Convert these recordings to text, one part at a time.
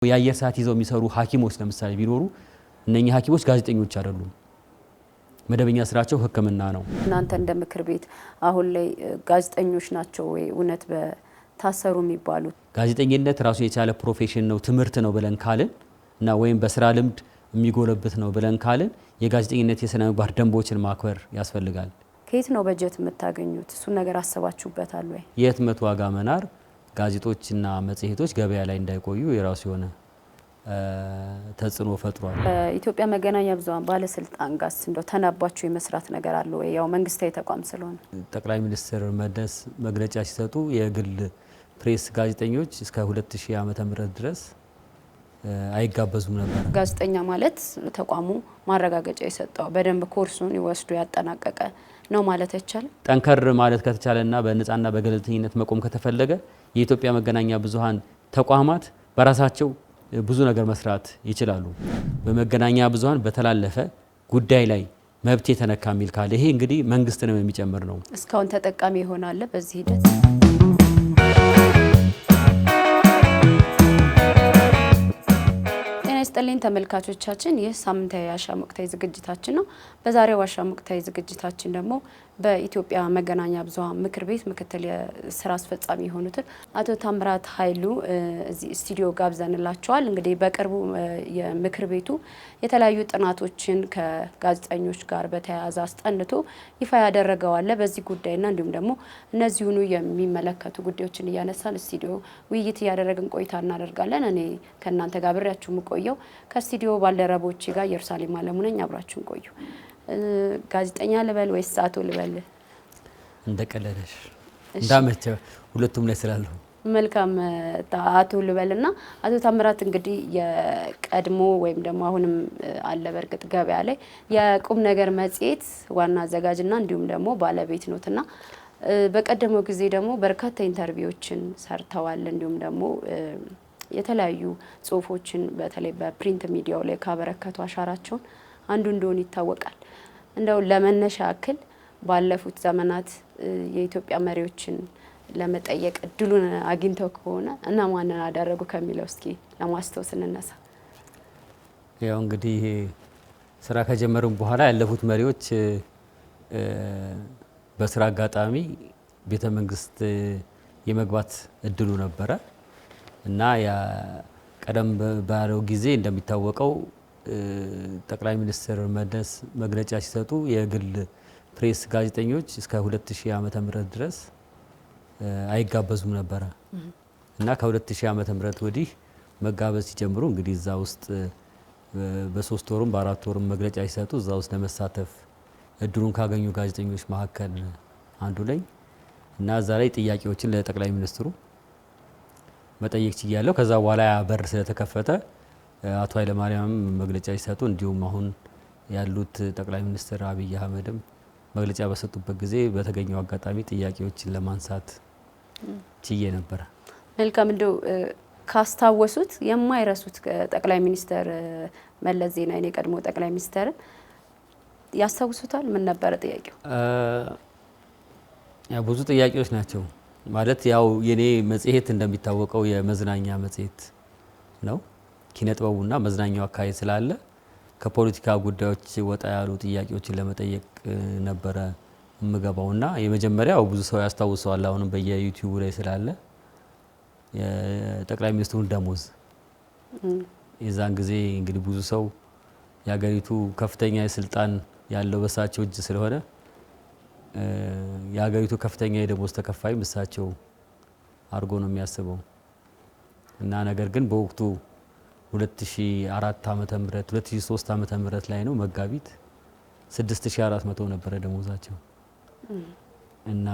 የአየር ሰዓት ይዘው የሚሰሩ ሐኪሞች ለምሳሌ ቢኖሩ እነኚህ ሐኪሞች ጋዜጠኞች አይደሉም። መደበኛ ስራቸው ሕክምና ነው። እናንተ እንደ ምክር ቤት አሁን ላይ ጋዜጠኞች ናቸው ወይ እውነት በታሰሩ የሚባሉት? ጋዜጠኝነት ራሱ የቻለ ፕሮፌሽን ነው፣ ትምህርት ነው ብለን ካልን እና ወይም በስራ ልምድ የሚጎለብት ነው ብለን ካልን የጋዜጠኝነት የሥነ ምግባር ደንቦችን ማክበር ያስፈልጋል። ከየት ነው በጀት የምታገኙት? እሱን ነገር አስባችሁበታል ወይ? የህትመት ዋጋ መናር ጋዜጦችና መጽሔቶች ገበያ ላይ እንዳይቆዩ የራሱ የሆነ ተጽዕኖ ፈጥሯል። ኢትዮጵያ መገናኛ ብዙኃን ባለስልጣን ጋር እንደው ተናባችሁ የመስራት ነገር አለ ወይ? ያው መንግስታዊ ተቋም ስለሆነ ጠቅላይ ሚኒስትር መለስ መግለጫ ሲሰጡ የግል ፕሬስ ጋዜጠኞች እስከ 2000 ዓመተ ምህረት ድረስ አይጋበዙም ነበር። ጋዜጠኛ ማለት ተቋሙ ማረጋገጫ የሰጠው በደንብ ኮርሱን ወስዶ ያጠናቀቀ ነው ማለት አይቻልም። ጠንከር ማለት ከተቻለና በነጻና በገለልተኝነት መቆም ከተፈለገ የኢትዮጵያ መገናኛ ብዙኃን ተቋማት በራሳቸው ብዙ ነገር መስራት ይችላሉ። በመገናኛ ብዙኃን በተላለፈ ጉዳይ ላይ መብት የተነካ የሚል ካለ ይሄ እንግዲህ መንግስትንም የሚጨምር ነው። እስካሁን ተጠቃሚ ይሆናል በዚህ ሂደት። ስጥልኝ ተመልካቾቻችን፣ ይህ ሳምንታዊ የአሻም ወቅታዊ ዝግጅታችን ነው። በዛሬው አሻም ወቅታዊ ዝግጅታችን ደግሞ በኢትዮጵያ መገናኛ ብዙኃን ምክር ቤት ምክትል የስራ አስፈጻሚ የሆኑትን አቶ ታምራት ኃይሉ እዚህ ስቱዲዮ ጋብዘንላቸዋል። እንግዲህ በቅርቡ የምክር ቤቱ የተለያዩ ጥናቶችን ከጋዜጠኞች ጋር በተያያዘ አስጠንቶ ይፋ ያደረገው አለ። በዚህ ጉዳይና እንዲሁም ደግሞ እነዚሁኑ የሚመለከቱ ጉዳዮችን እያነሳን ስቱዲዮ ውይይት እያደረግን ቆይታ እናደርጋለን። እኔ ከእናንተ ጋር ብሬያችሁ የምቆየው ከስቱዲዮ ባልደረቦቼ ጋር ኢየሩሳሌም አለሙ ነኝ። አብራችሁን ቆዩ። ጋዜጠኛ ልበል ወይስ አቶ ልበል? እንደቀለለሽ እንዳመቸ ሁለቱም ላይ ስላለሁ መልካም አቶ ልበልና አቶ ታምራት እንግዲህ የቀድሞ ወይም ደግሞ አሁንም አለ በርግጥ ገበያ ላይ የቁም ነገር መጽሔት ዋና አዘጋጅና እንዲሁም ደግሞ ባለቤት ኖትና በቀደመው ጊዜ ደግሞ በርካታ ኢንተርቪዎችን ሰርተዋል። እንዲሁም ደግሞ የተለያዩ ጽሁፎችን በተለይ በፕሪንት ሚዲያው ላይ ካበረከቱ አሻራቸውን አንዱ እንደሆነ ይታወቃል። እንደው ለመነሻ ያክል ባለፉት ዘመናት የኢትዮጵያ መሪዎችን ለመጠየቅ እድሉን አግኝተው ከሆነ እና ማንን አደረጉ ከሚለው እስኪ ለማስታወስ እንነሳ። ያው እንግዲህ ስራ ከጀመሩም በኋላ ያለፉት መሪዎች በስራ አጋጣሚ ቤተ መንግስት የመግባት እድሉ ነበረ እና ያ ቀደም ባለው ጊዜ እንደሚታወቀው ጠቅላይ ሚኒስትር መለስ መግለጫ ሲሰጡ የግል ፕሬስ ጋዜጠኞች እስከ 2000 ዓመተ ምህረት ድረስ አይጋበዙም ነበረ እና ከ2000 ዓመተ ምህረት ወዲህ መጋበዝ ሲጀምሩ እንግዲህ እዛ ውስጥ በ3 ወሩም በ4 ወሩም መግለጫ ሲሰጡ እዛ ውስጥ ለመሳተፍ እድሉን ካገኙ ጋዜጠኞች መካከል አንዱ ነኝ እና እዛ ላይ ጥያቄዎችን ለጠቅላይ ሚኒስትሩ መጠየቅ ችያለሁ። ከዛ በኋላ በር ስለተከፈተ አቶ ኃይለማርያም መግለጫ ሲሰጡ እንዲሁም አሁን ያሉት ጠቅላይ ሚኒስትር አብይ አህመድም መግለጫ በሰጡበት ጊዜ በተገኘው አጋጣሚ ጥያቄዎችን ለማንሳት ችዬ ነበረ። መልካም እንደው ካስታወሱት የማይረሱት ጠቅላይ ሚኒስትር መለስ ዜናዊ የቀድሞ ጠቅላይ ሚኒስትር ያስታውሱታል? ምን ነበረ ጥያቄው? ያው ብዙ ጥያቄዎች ናቸው። ማለት ያው የኔ መጽሔት እንደሚታወቀው የመዝናኛ መጽሔት ነው። ኪነጥበቡና መዝናኛው አካባቢ ስላለ ከፖለቲካ ጉዳዮች ወጣ ያሉ ጥያቄዎችን ለመጠየቅ ነበረ የምገባውና የመጀመሪያው ብዙ ሰው ያስታውሰዋል፣ አሁንም በየዩቲዩብ ላይ ስላለ የጠቅላይ ሚኒስትሩን ደሞዝ የዛን ጊዜ እንግዲህ ብዙ ሰው የሀገሪቱ ከፍተኛ የስልጣን ያለው በሳቸው እጅ ስለሆነ የሀገሪቱ ከፍተኛ የደሞዝ ተከፋይ እሳቸው አድርጎ ነው የሚያስበው እና ነገር ግን በወቅቱ 2004 ዓመተ ምህረት 2003 ዓመተ ምህረት ላይ ነው መጋቢት 6400 ነበረ ደሞዛቸው እና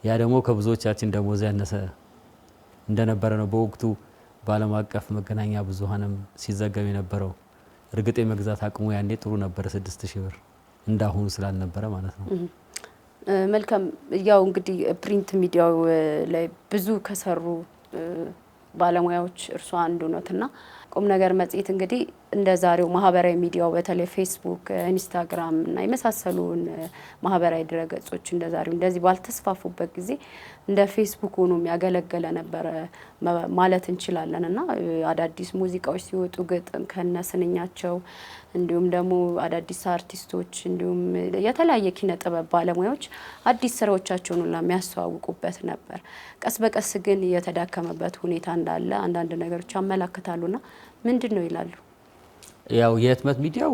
ያ ደግሞ ከብዙዎቻችን ደሞዝ ያነሰ እንደነበረ ነው በወቅቱ በዓለም አቀፍ መገናኛ ብዙኃንም ሲዘገብ የነበረው። እርግጥ የመግዛት አቅሙ ያኔ ጥሩ ነበረ 6000 ብር እንዳሁኑ ስላልነበረ ማለት ነው። መልካም ያው እንግዲህ ፕሪንት ሚዲያው ላይ ብዙ ከሰሩ ባለሙያዎች እርሷ አንዱ ነትና ቁም ነገር መጽሔት እንግዲህ እንደ ዛሬው ማህበራዊ ሚዲያው በተለይ ፌስቡክ፣ ኢንስታግራም እና የመሳሰሉን ማህበራዊ ድረገጾች እንደ ዛሬው እንደዚህ ባልተስፋፉበት ጊዜ እንደ ፌስቡክ ሆኖ የሚያገለግለ ነበረ ማለት እንችላለን እና አዳዲስ ሙዚቃዎች ሲወጡ ግጥም ከነስንኛቸው እንዲሁም ደግሞ አዳዲስ አርቲስቶች እንዲሁም የተለያየ ኪነ ጥበብ ባለሙያዎች አዲስ ስራዎቻቸውን ሁላ የሚያስተዋውቁበት ነበር። ቀስ በቀስ ግን የተዳከመበት ሁኔታ እንዳለ አንዳንድ ነገሮች ያመላክታሉና ምንድን ነው ይላሉ? ያው የህትመት ሚዲያው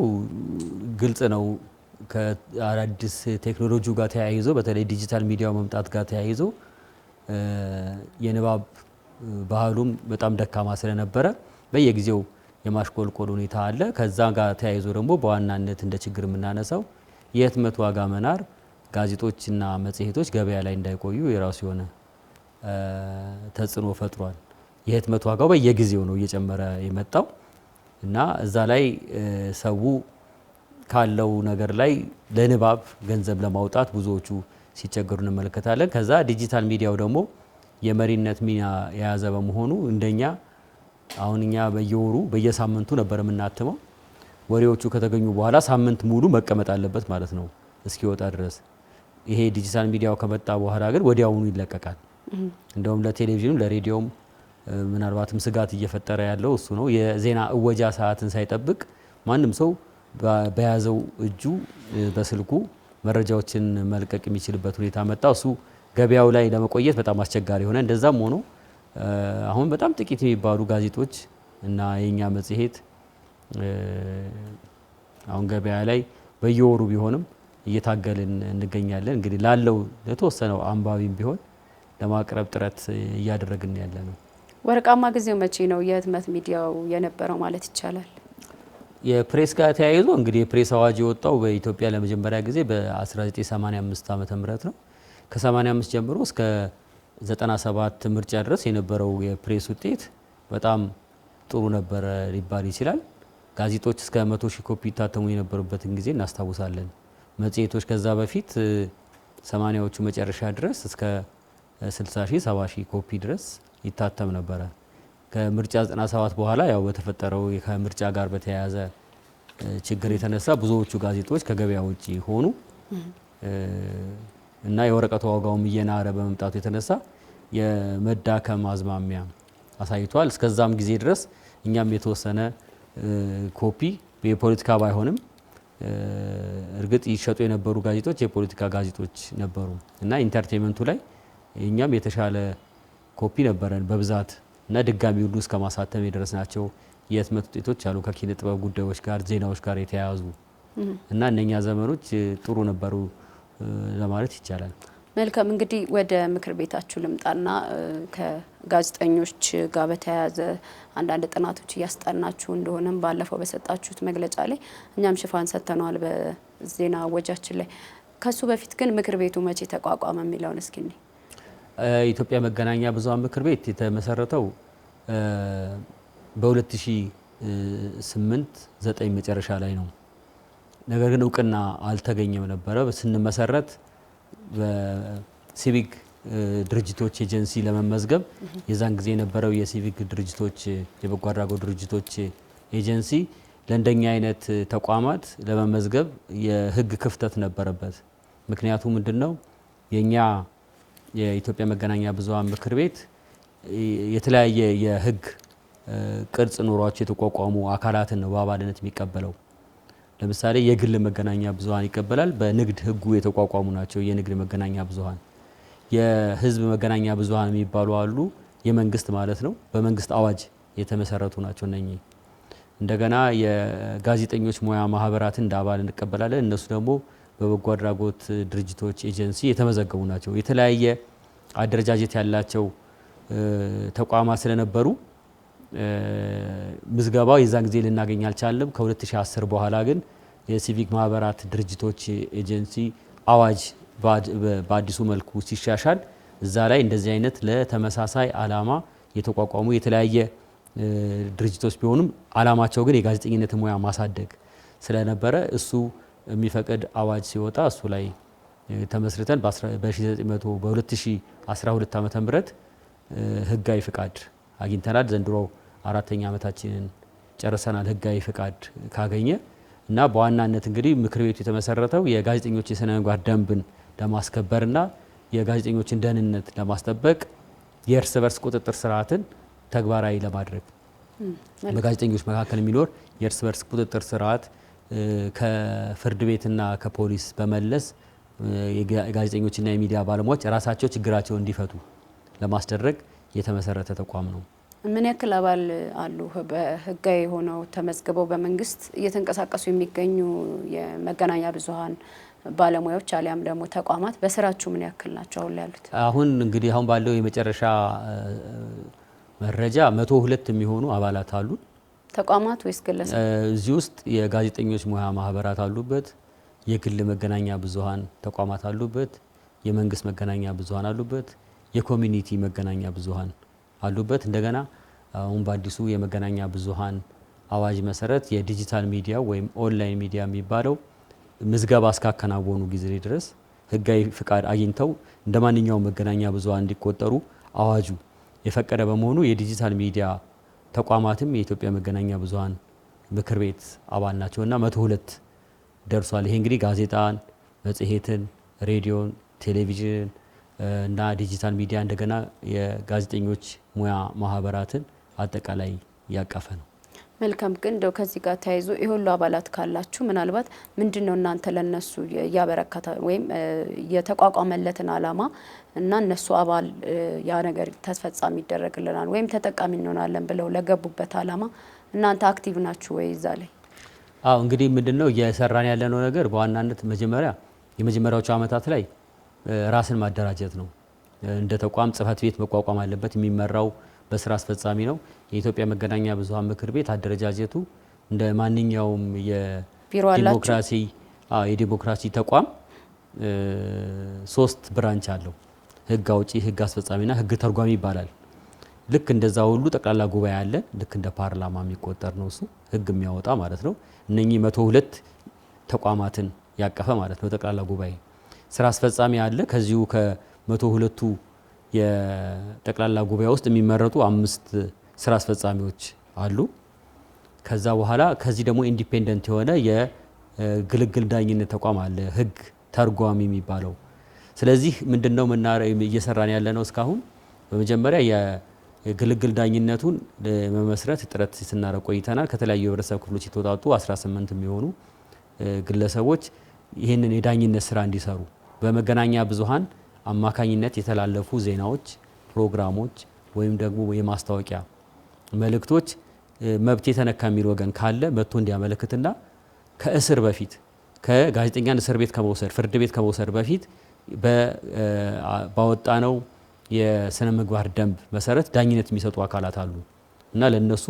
ግልጽ ነው ከአዳዲስ ቴክኖሎጂው ጋር ተያይዞ በተለይ ዲጂታል ሚዲያው መምጣት ጋር ተያይዞ የንባብ ባህሉም በጣም ደካማ ስለነበረ በየጊዜው የማሽቆልቆል ሁኔታ አለ። ከዛ ጋር ተያይዞ ደግሞ በዋናነት እንደ ችግር የምናነሳው የህትመት ዋጋ መናር ጋዜጦችና መጽሔቶች ገበያ ላይ እንዳይቆዩ የራሱ የሆነ ተጽዕኖ ፈጥሯል። የህትመት ዋጋው በየጊዜው ነው እየጨመረ የመጣው እና እዛ ላይ ሰው ካለው ነገር ላይ ለንባብ ገንዘብ ለማውጣት ብዙዎቹ ሲቸገሩ እንመለከታለን። ከዛ ዲጂታል ሚዲያው ደግሞ የመሪነት ሚና የያዘ በመሆኑ እንደኛ አሁን እኛ በየወሩ በየሳምንቱ ነበር የምናትመው። ወሬዎቹ ከተገኙ በኋላ ሳምንት ሙሉ መቀመጥ አለበት ማለት ነው እስኪወጣ ድረስ። ይሄ ዲጂታል ሚዲያው ከመጣ በኋላ ግን ወዲያውኑ ይለቀቃል። እንደውም ለቴሌቪዥኑ ለሬዲዮም ምናልባትም ስጋት እየፈጠረ ያለው እሱ ነው። የዜና እወጃ ሰዓትን ሳይጠብቅ ማንም ሰው በያዘው እጁ በስልኩ መረጃዎችን መልቀቅ የሚችልበት ሁኔታ መጣ። እሱ ገበያው ላይ ለመቆየት በጣም አስቸጋሪ ሆነ። እንደዛም ሆኖ አሁን በጣም ጥቂት የሚባሉ ጋዜጦች እና የኛ መጽሔት አሁን ገበያ ላይ በየወሩ ቢሆንም እየታገልን እንገኛለን። እንግዲህ ላለው ለተወሰነው አንባቢም ቢሆን ለማቅረብ ጥረት እያደረግን ያለ ነው። ወርቃማ ጊዜው መቼ ነው የህትመት ሚዲያው የነበረው ማለት ይቻላል? የፕሬስ ጋር ተያይዞ እንግዲህ የፕሬስ አዋጅ የወጣው በኢትዮጵያ ለመጀመሪያ ጊዜ በ1985 ዓመተ ምህረት ነው። ከ85 ጀምሮ እስከ 97 ምርጫ ድረስ የነበረው የፕሬስ ውጤት በጣም ጥሩ ነበረ ሊባል ይችላል። ጋዜጦች እስከ 100 ሺህ ኮፒ ይታተሙ የነበሩበትን ጊዜ እናስታውሳለን። መጽሔቶች ከዛ በፊት 80ዎቹ መጨረሻ ድረስ እስከ 60 ሺህ 70 ሺህ ኮፒ ድረስ ይታተም ነበረ። ከምርጫ 97 በኋላ ያው በተፈጠረው ከምርጫ ጋር በተያያዘ ችግር የተነሳ ብዙዎቹ ጋዜጦች ከገበያ ውጪ ሆኑ እና የወረቀቱ ዋጋውም እየናረ በመምጣቱ የተነሳ የመዳከም አዝማሚያ አሳይቷል። እስከዛም ጊዜ ድረስ እኛም የተወሰነ ኮፒ የፖለቲካ ባይሆንም እርግጥ ይሸጡ የነበሩ ጋዜጦች የፖለቲካ ጋዜጦች ነበሩ እና ኢንተርቴንመንቱ ላይ እኛም የተሻለ ኮፒ ነበረን በብዛት እና ድጋሚ ሁሉ እስከ ማሳተም የደረስናቸው የህትመት ውጤቶች አሉ ከኪነ ጥበብ ጉዳዮች ጋር ዜናዎች ጋር የተያያዙ እና እነኛ ዘመኖች ጥሩ ነበሩ ለማለት ይቻላል። መልካም እንግዲህ ወደ ምክር ቤታችሁ ልምጣና ከጋዜጠኞች ጋር በተያያዘ አንዳንድ ጥናቶች እያስጠናችሁ እንደሆነም ባለፈው በሰጣችሁት መግለጫ ላይ እኛም ሽፋን ሰጥተነዋል በዜና ወጃችን ላይ። ከሱ በፊት ግን ምክር ቤቱ መቼ ተቋቋመ የሚለውን እስኪ እንይ። ኢትዮጵያ መገናኛ ብዙሃን ምክር ቤት የተመሰረተው በ2008-9 መጨረሻ ላይ ነው። ነገር ግን እውቅና አልተገኘም ነበረ። ስንመሰረት በሲቪክ ድርጅቶች ኤጀንሲ ለመመዝገብ የዛን ጊዜ የነበረው የሲቪክ ድርጅቶች የበጎ አድራጎት ድርጅቶች ኤጀንሲ ለእንደኛ አይነት ተቋማት ለመመዝገብ የህግ ክፍተት ነበረበት። ምክንያቱ ምንድነው? የኛ የኢትዮጵያ መገናኛ ብዙሃን ምክር ቤት የተለያየ የህግ ቅርጽ ኖሯቸው የተቋቋሙ አካላትን ነው በአባልነት የሚቀበለው። ለምሳሌ የግል መገናኛ ብዙሃን ይቀበላል። በንግድ ህጉ የተቋቋሙ ናቸው የንግድ መገናኛ ብዙሃን። የህዝብ መገናኛ ብዙሃን የሚባሉ አሉ፣ የመንግስት ማለት ነው። በመንግስት አዋጅ የተመሰረቱ ናቸው እነኚህ። እንደገና የጋዜጠኞች ሙያ ማህበራትን እንደ አባል እንቀበላለን። እነሱ ደግሞ በበጎ አድራጎት ድርጅቶች ኤጀንሲ የተመዘገቡ ናቸው። የተለያየ አደረጃጀት ያላቸው ተቋማት ስለነበሩ ምዝገባው የዛን ጊዜ ልናገኝ አልቻለም። ከ2010 በኋላ ግን የሲቪክ ማህበራት ድርጅቶች ኤጀንሲ አዋጅ በአዲሱ መልኩ ሲሻሻል እዛ ላይ እንደዚህ አይነት ለተመሳሳይ አላማ የተቋቋሙ የተለያየ ድርጅቶች ቢሆኑም አላማቸው ግን የጋዜጠኝነት ሙያ ማሳደግ ስለነበረ እሱ የሚፈቅድ አዋጅ ሲወጣ እሱ ላይ ተመስርተን በ2012 ዓ.ም ህጋዊ ፍቃድ አግኝተናል። ዘንድሮ 4ኛ ዓመታችንን ጨርሰናል ህጋዊ ፍቃድ ካገኘ እና በዋናነት እንግዲህ ምክር ቤቱ የተመሰረተው የጋዜጠኞች የስነ ምግባር ደንብን ለማስከበርና የጋዜጠኞችን ደህንነት ለማስጠበቅ የእርስ በርስ ቁጥጥር ስርዓትን ተግባራዊ ለማድረግ በጋዜጠኞች መካከል የሚኖር የእርስ በርስ ቁጥጥር ስርዓት ከፍርድ ቤትና ከፖሊስ በመለስ የጋዜጠኞችና የሚዲያ ባለሙያዎች ራሳቸው ችግራቸውን እንዲፈቱ ለማስደረግ የተመሰረተ ተቋም ነው። ምን ያክል አባል አሉ? በህጋዊ ሆነው ተመዝግበው በመንግስት እየተንቀሳቀሱ የሚገኙ የመገናኛ ብዙሃን ባለሙያዎች አሊያም ደግሞ ተቋማት በስራችሁ ምን ያክል ናቸው አሁን ላይ ያሉት? አሁን እንግዲህ አሁን ባለው የመጨረሻ መረጃ 102 የሚሆኑ አባላት አሉ። ተቋማት ወይስ ግለሰብ? እዚህ ውስጥ የጋዜጠኞች ሙያ ማህበራት አሉበት፣ የግል መገናኛ ብዙሃን ተቋማት አሉበት፣ የመንግስት መገናኛ ብዙሃን አሉበት፣ የኮሚኒቲ መገናኛ ብዙሃን አሉበት። እንደገና አሁን በአዲሱ የመገናኛ ብዙሃን አዋጅ መሰረት የዲጂታል ሚዲያ ወይም ኦንላይን ሚዲያ የሚባለው ምዝገባ እስካከናወኑ ጊዜ ድረስ ህጋዊ ፍቃድ አግኝተው እንደማንኛውም መገናኛ ብዙሃን እንዲቆጠሩ አዋጁ የፈቀደ በመሆኑ የዲጂታል ሚዲያ ተቋማትም የኢትዮጵያ መገናኛ ብዙሃን ምክር ቤት አባል ናቸውና 102 ደርሷል። ይሄ እንግዲህ ጋዜጣን፣ መጽሔትን፣ ሬዲዮን፣ ቴሌቪዥን እና ዲጂታል ሚዲያ እንደገና የጋዜጠኞች ሙያ ማህበራትን አጠቃላይ ያቀፈ ነው። መልካም። ግን እንደው ከዚህ ጋር ተያይዞ የሁሉ አባላት ካላችሁ ምናልባት ምንድነው እናንተ ለነሱ ያበረከታ ወይም የተቋቋመለትን አላማ እና እነሱ አባል ያ ነገር ተፈጻሚ ይደረግልናል ወይም ተጠቃሚ እንሆናለን ብለው ለገቡበት አላማ እናንተ አክቲቭ ናችሁ ወይ እዛ ላይ? አዎ እንግዲህ ምንድነው እየሰራን ያለነው ነገር በዋናነት የመጀመሪያዎቹ አመታት ላይ ራስን ማደራጀት ነው። እንደ ተቋም ጽህፈት ቤት መቋቋም አለበት። የሚመራው በስራ አስፈጻሚ ነው። የኢትዮጵያ መገናኛ ብዙሃን ምክር ቤት አደረጃጀቱ እንደ ማንኛውም የዲሞክራሲ ተቋም 3 ብራንች አለው። ህግ አውጪ፣ ህግ አስፈጻሚና ህግ ተርጓሚ ይባላል። ልክ እንደዛ ሁሉ ጠቅላላ ጉባኤ አለ። ልክ እንደ ፓርላማ የሚቆጠር ነው። እሱ ህግ የሚያወጣ ማለት ነው። እነኚህ 102 ተቋማትን ያቀፈ ማለት ነው ጠቅላላ ጉባኤ። ስራ አስፈጻሚ አለ። ከዚሁ ከ102ቱ የጠቅላላ ጉባኤ ውስጥ የሚመረጡ 5 ስራ አስፈጻሚዎች አሉ። ከዛ በኋላ ከዚህ ደግሞ ኢንዲፔንደንት የሆነ የግልግል ዳኝነት ተቋም አለ፣ ህግ ተርጓሚ የሚባለው። ስለዚህ ምንድነው እየሰራን ያለ ነው እስካሁን በመጀመሪያ የግልግል ዳኝነቱን ለመመስረት ጥረት ስናደርግ ቆይተናል። ከተለያዩ የህብረተሰብ ክፍሎች የተውጣጡ 18 የሚሆኑ ግለሰቦች ይህንን የዳኝነት ስራ እንዲሰሩ በመገናኛ ብዙሃን አማካኝነት የተላለፉ ዜናዎች፣ ፕሮግራሞች ወይም ደግሞ የማስታወቂያ መልእክቶች መብት የተነካ የሚል ወገን ካለ መጥቶ እንዲያመለክትና ከእስር በፊት ከጋዜጠኛን እስር ቤት ከመውሰድ ፍርድ ቤት ከመውሰድ በፊት ባወጣነው የስነ ምግባር ደንብ መሰረት ዳኝነት የሚሰጡ አካላት አሉ እና ለነሱ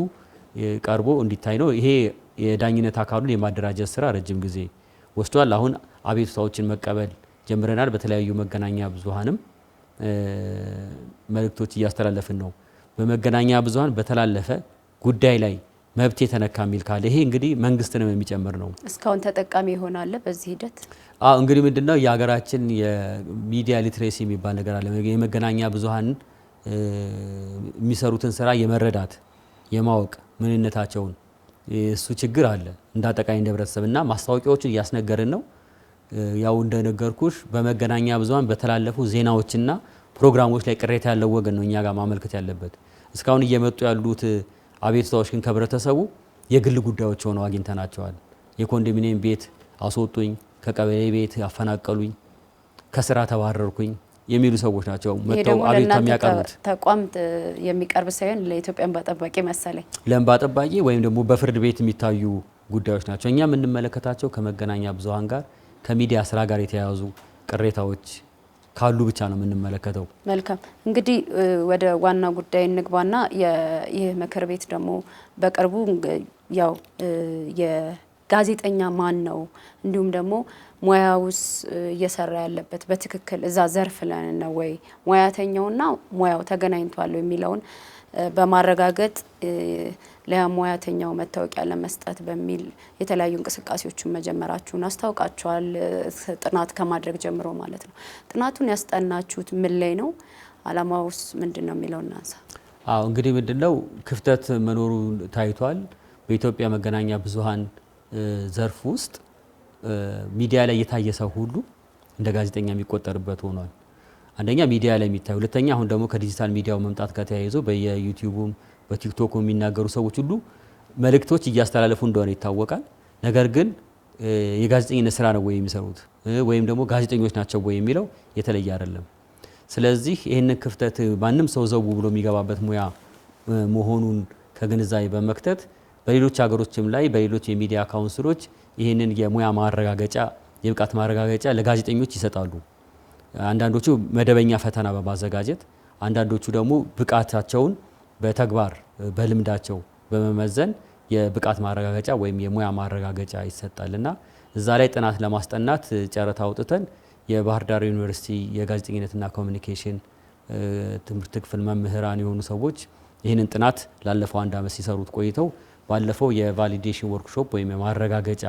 ቀርቦ እንዲታይ ነው። ይሄ የዳኝነት አካሉን የማደራጀት ስራ ረጅም ጊዜ ወስዷል። አሁን አቤቱታዎችን መቀበል ጀምረናል። በተለያዩ መገናኛ ብዙሃንም መልእክቶች እያስተላለፍን ነው። በመገናኛ ብዙሃን በተላለፈ ጉዳይ ላይ መብት የተነካ የሚል ካለ ይሄ እንግዲህ መንግስትንም የሚጨምር ነው። እስካሁን ተጠቃሚ ይሆናል በዚህ ሂደት? እንግዲህ ምንድነው የሀገራችን የሚዲያ ሊትሬሲ የሚባል ነገር አለ። የመገናኛ ብዙሃን የሚሰሩትን ስራ የመረዳት የማወቅ ምንነታቸውን እሱ ችግር አለ እንዳጠቃላይ እንደ ህብረተሰብና ማስታወቂያዎችን እያስነገርን ነው። ያው እንደነገርኩሽ በመገናኛ ብዙሃን በተላለፉ ዜናዎችና ፕሮግራሞች ላይ ቅሬታ ያለው ወገን ነው እኛ ጋር ማመልከት ያለበት። እስካሁን እየመጡ ያሉት አቤቱታዎች ግን ከህብረተሰቡ የግል ጉዳዮች ሆነው አግኝተናቸዋል። የኮንዶሚኒየም ቤት አስወጡኝ፣ ከቀበሌ ቤት አፈናቀሉኝ፣ ከስራ ተባረርኩኝ የሚሉ ሰዎች ናቸው መጥተው አቤቱታ የሚያቀርቡት። ተቋም የሚቀርብ ሳይሆን ለኢትዮጵያ እንባ ጠባቂ መሰለኝ ለእንባ ጠባቂ ወይም ደግሞ በፍርድ ቤት የሚታዩ ጉዳዮች ናቸው። እኛ የምንመለከታቸው ከመገናኛ ብዙሃን ጋር ከሚዲያ ስራ ጋር የተያያዙ ቅሬታዎች ካሉ ብቻ ነው የምንመለከተው። መልካም እንግዲህ ወደ ዋና ጉዳይ እንግባና ይህ ምክር ቤት ደግሞ በቅርቡ ያው የጋዜጠኛ ማን ነው እንዲሁም ደግሞ ሙያውስ እየሰራ ያለበት በትክክል እዛ ዘርፍ ላይ ነው ወይ ሙያተኛውና ሙያው ተገናኝቷል የሚለውን በማረጋገጥ ለሙያተኛው መታወቂያ ለመስጠት በሚል የተለያዩ እንቅስቃሴዎችን መጀመራችሁን አስታውቃችኋል። ጥናት ከማድረግ ጀምሮ ማለት ነው። ጥናቱን ያስጠናችሁት ምን ላይ ነው? አላማውስ ምንድነው የሚለው እናንሳ። እንግዲህ ምንድነው ክፍተት መኖሩ ታይቷል። በኢትዮጵያ መገናኛ ብዙሃን ዘርፍ ውስጥ ሚዲያ ላይ የታየ ሰው ሁሉ እንደ ጋዜጠኛ የሚቆጠርበት ሆኗል። አንደኛ ሚዲያ ላይ የሚታይ፣ ሁለተኛ አሁን ደግሞ ከዲጂታል ሚዲያው መምጣት ጋር ተያይዞ በየዩቲዩቡም በቲክቶኩም የሚናገሩ ሰዎች ሁሉ መልእክቶች እያስተላለፉ እንደሆነ ይታወቃል። ነገር ግን የጋዜጠኝነት ስራ ነው ወይ የሚሰሩት ወይም ደግሞ ጋዜጠኞች ናቸው ወይ የሚለው የተለየ አይደለም። ስለዚህ ይህንን ክፍተት ማንም ሰው ዘው ብሎ የሚገባበት ሙያ መሆኑን ከግንዛቤ በመክተት በሌሎች ሀገሮችም ላይ በሌሎች የሚዲያ ካውንስሎች ይህንን የሙያ ማረጋገጫ የብቃት ማረጋገጫ ለጋዜጠኞች ይሰጣሉ። አንዳንዶቹ መደበኛ ፈተና በማዘጋጀት አንዳንዶቹ ደግሞ ብቃታቸውን በተግባር በልምዳቸው በመመዘን የብቃት ማረጋገጫ ወይም የሙያ ማረጋገጫ ይሰጣልና እዛ ላይ ጥናት ለማስጠናት ጨረታ አውጥተን የባህር ዳር ዩኒቨርሲቲ የጋዜጠኝነትና ኮሚኒኬሽን ትምህርት ክፍል መምህራን የሆኑ ሰዎች ይህንን ጥናት ላለፈው 1 ዓመት ሲሰሩት ቆይተው ባለፈው የቫሊዴሽን ወርክሾፕ ወይም የማረጋገጫ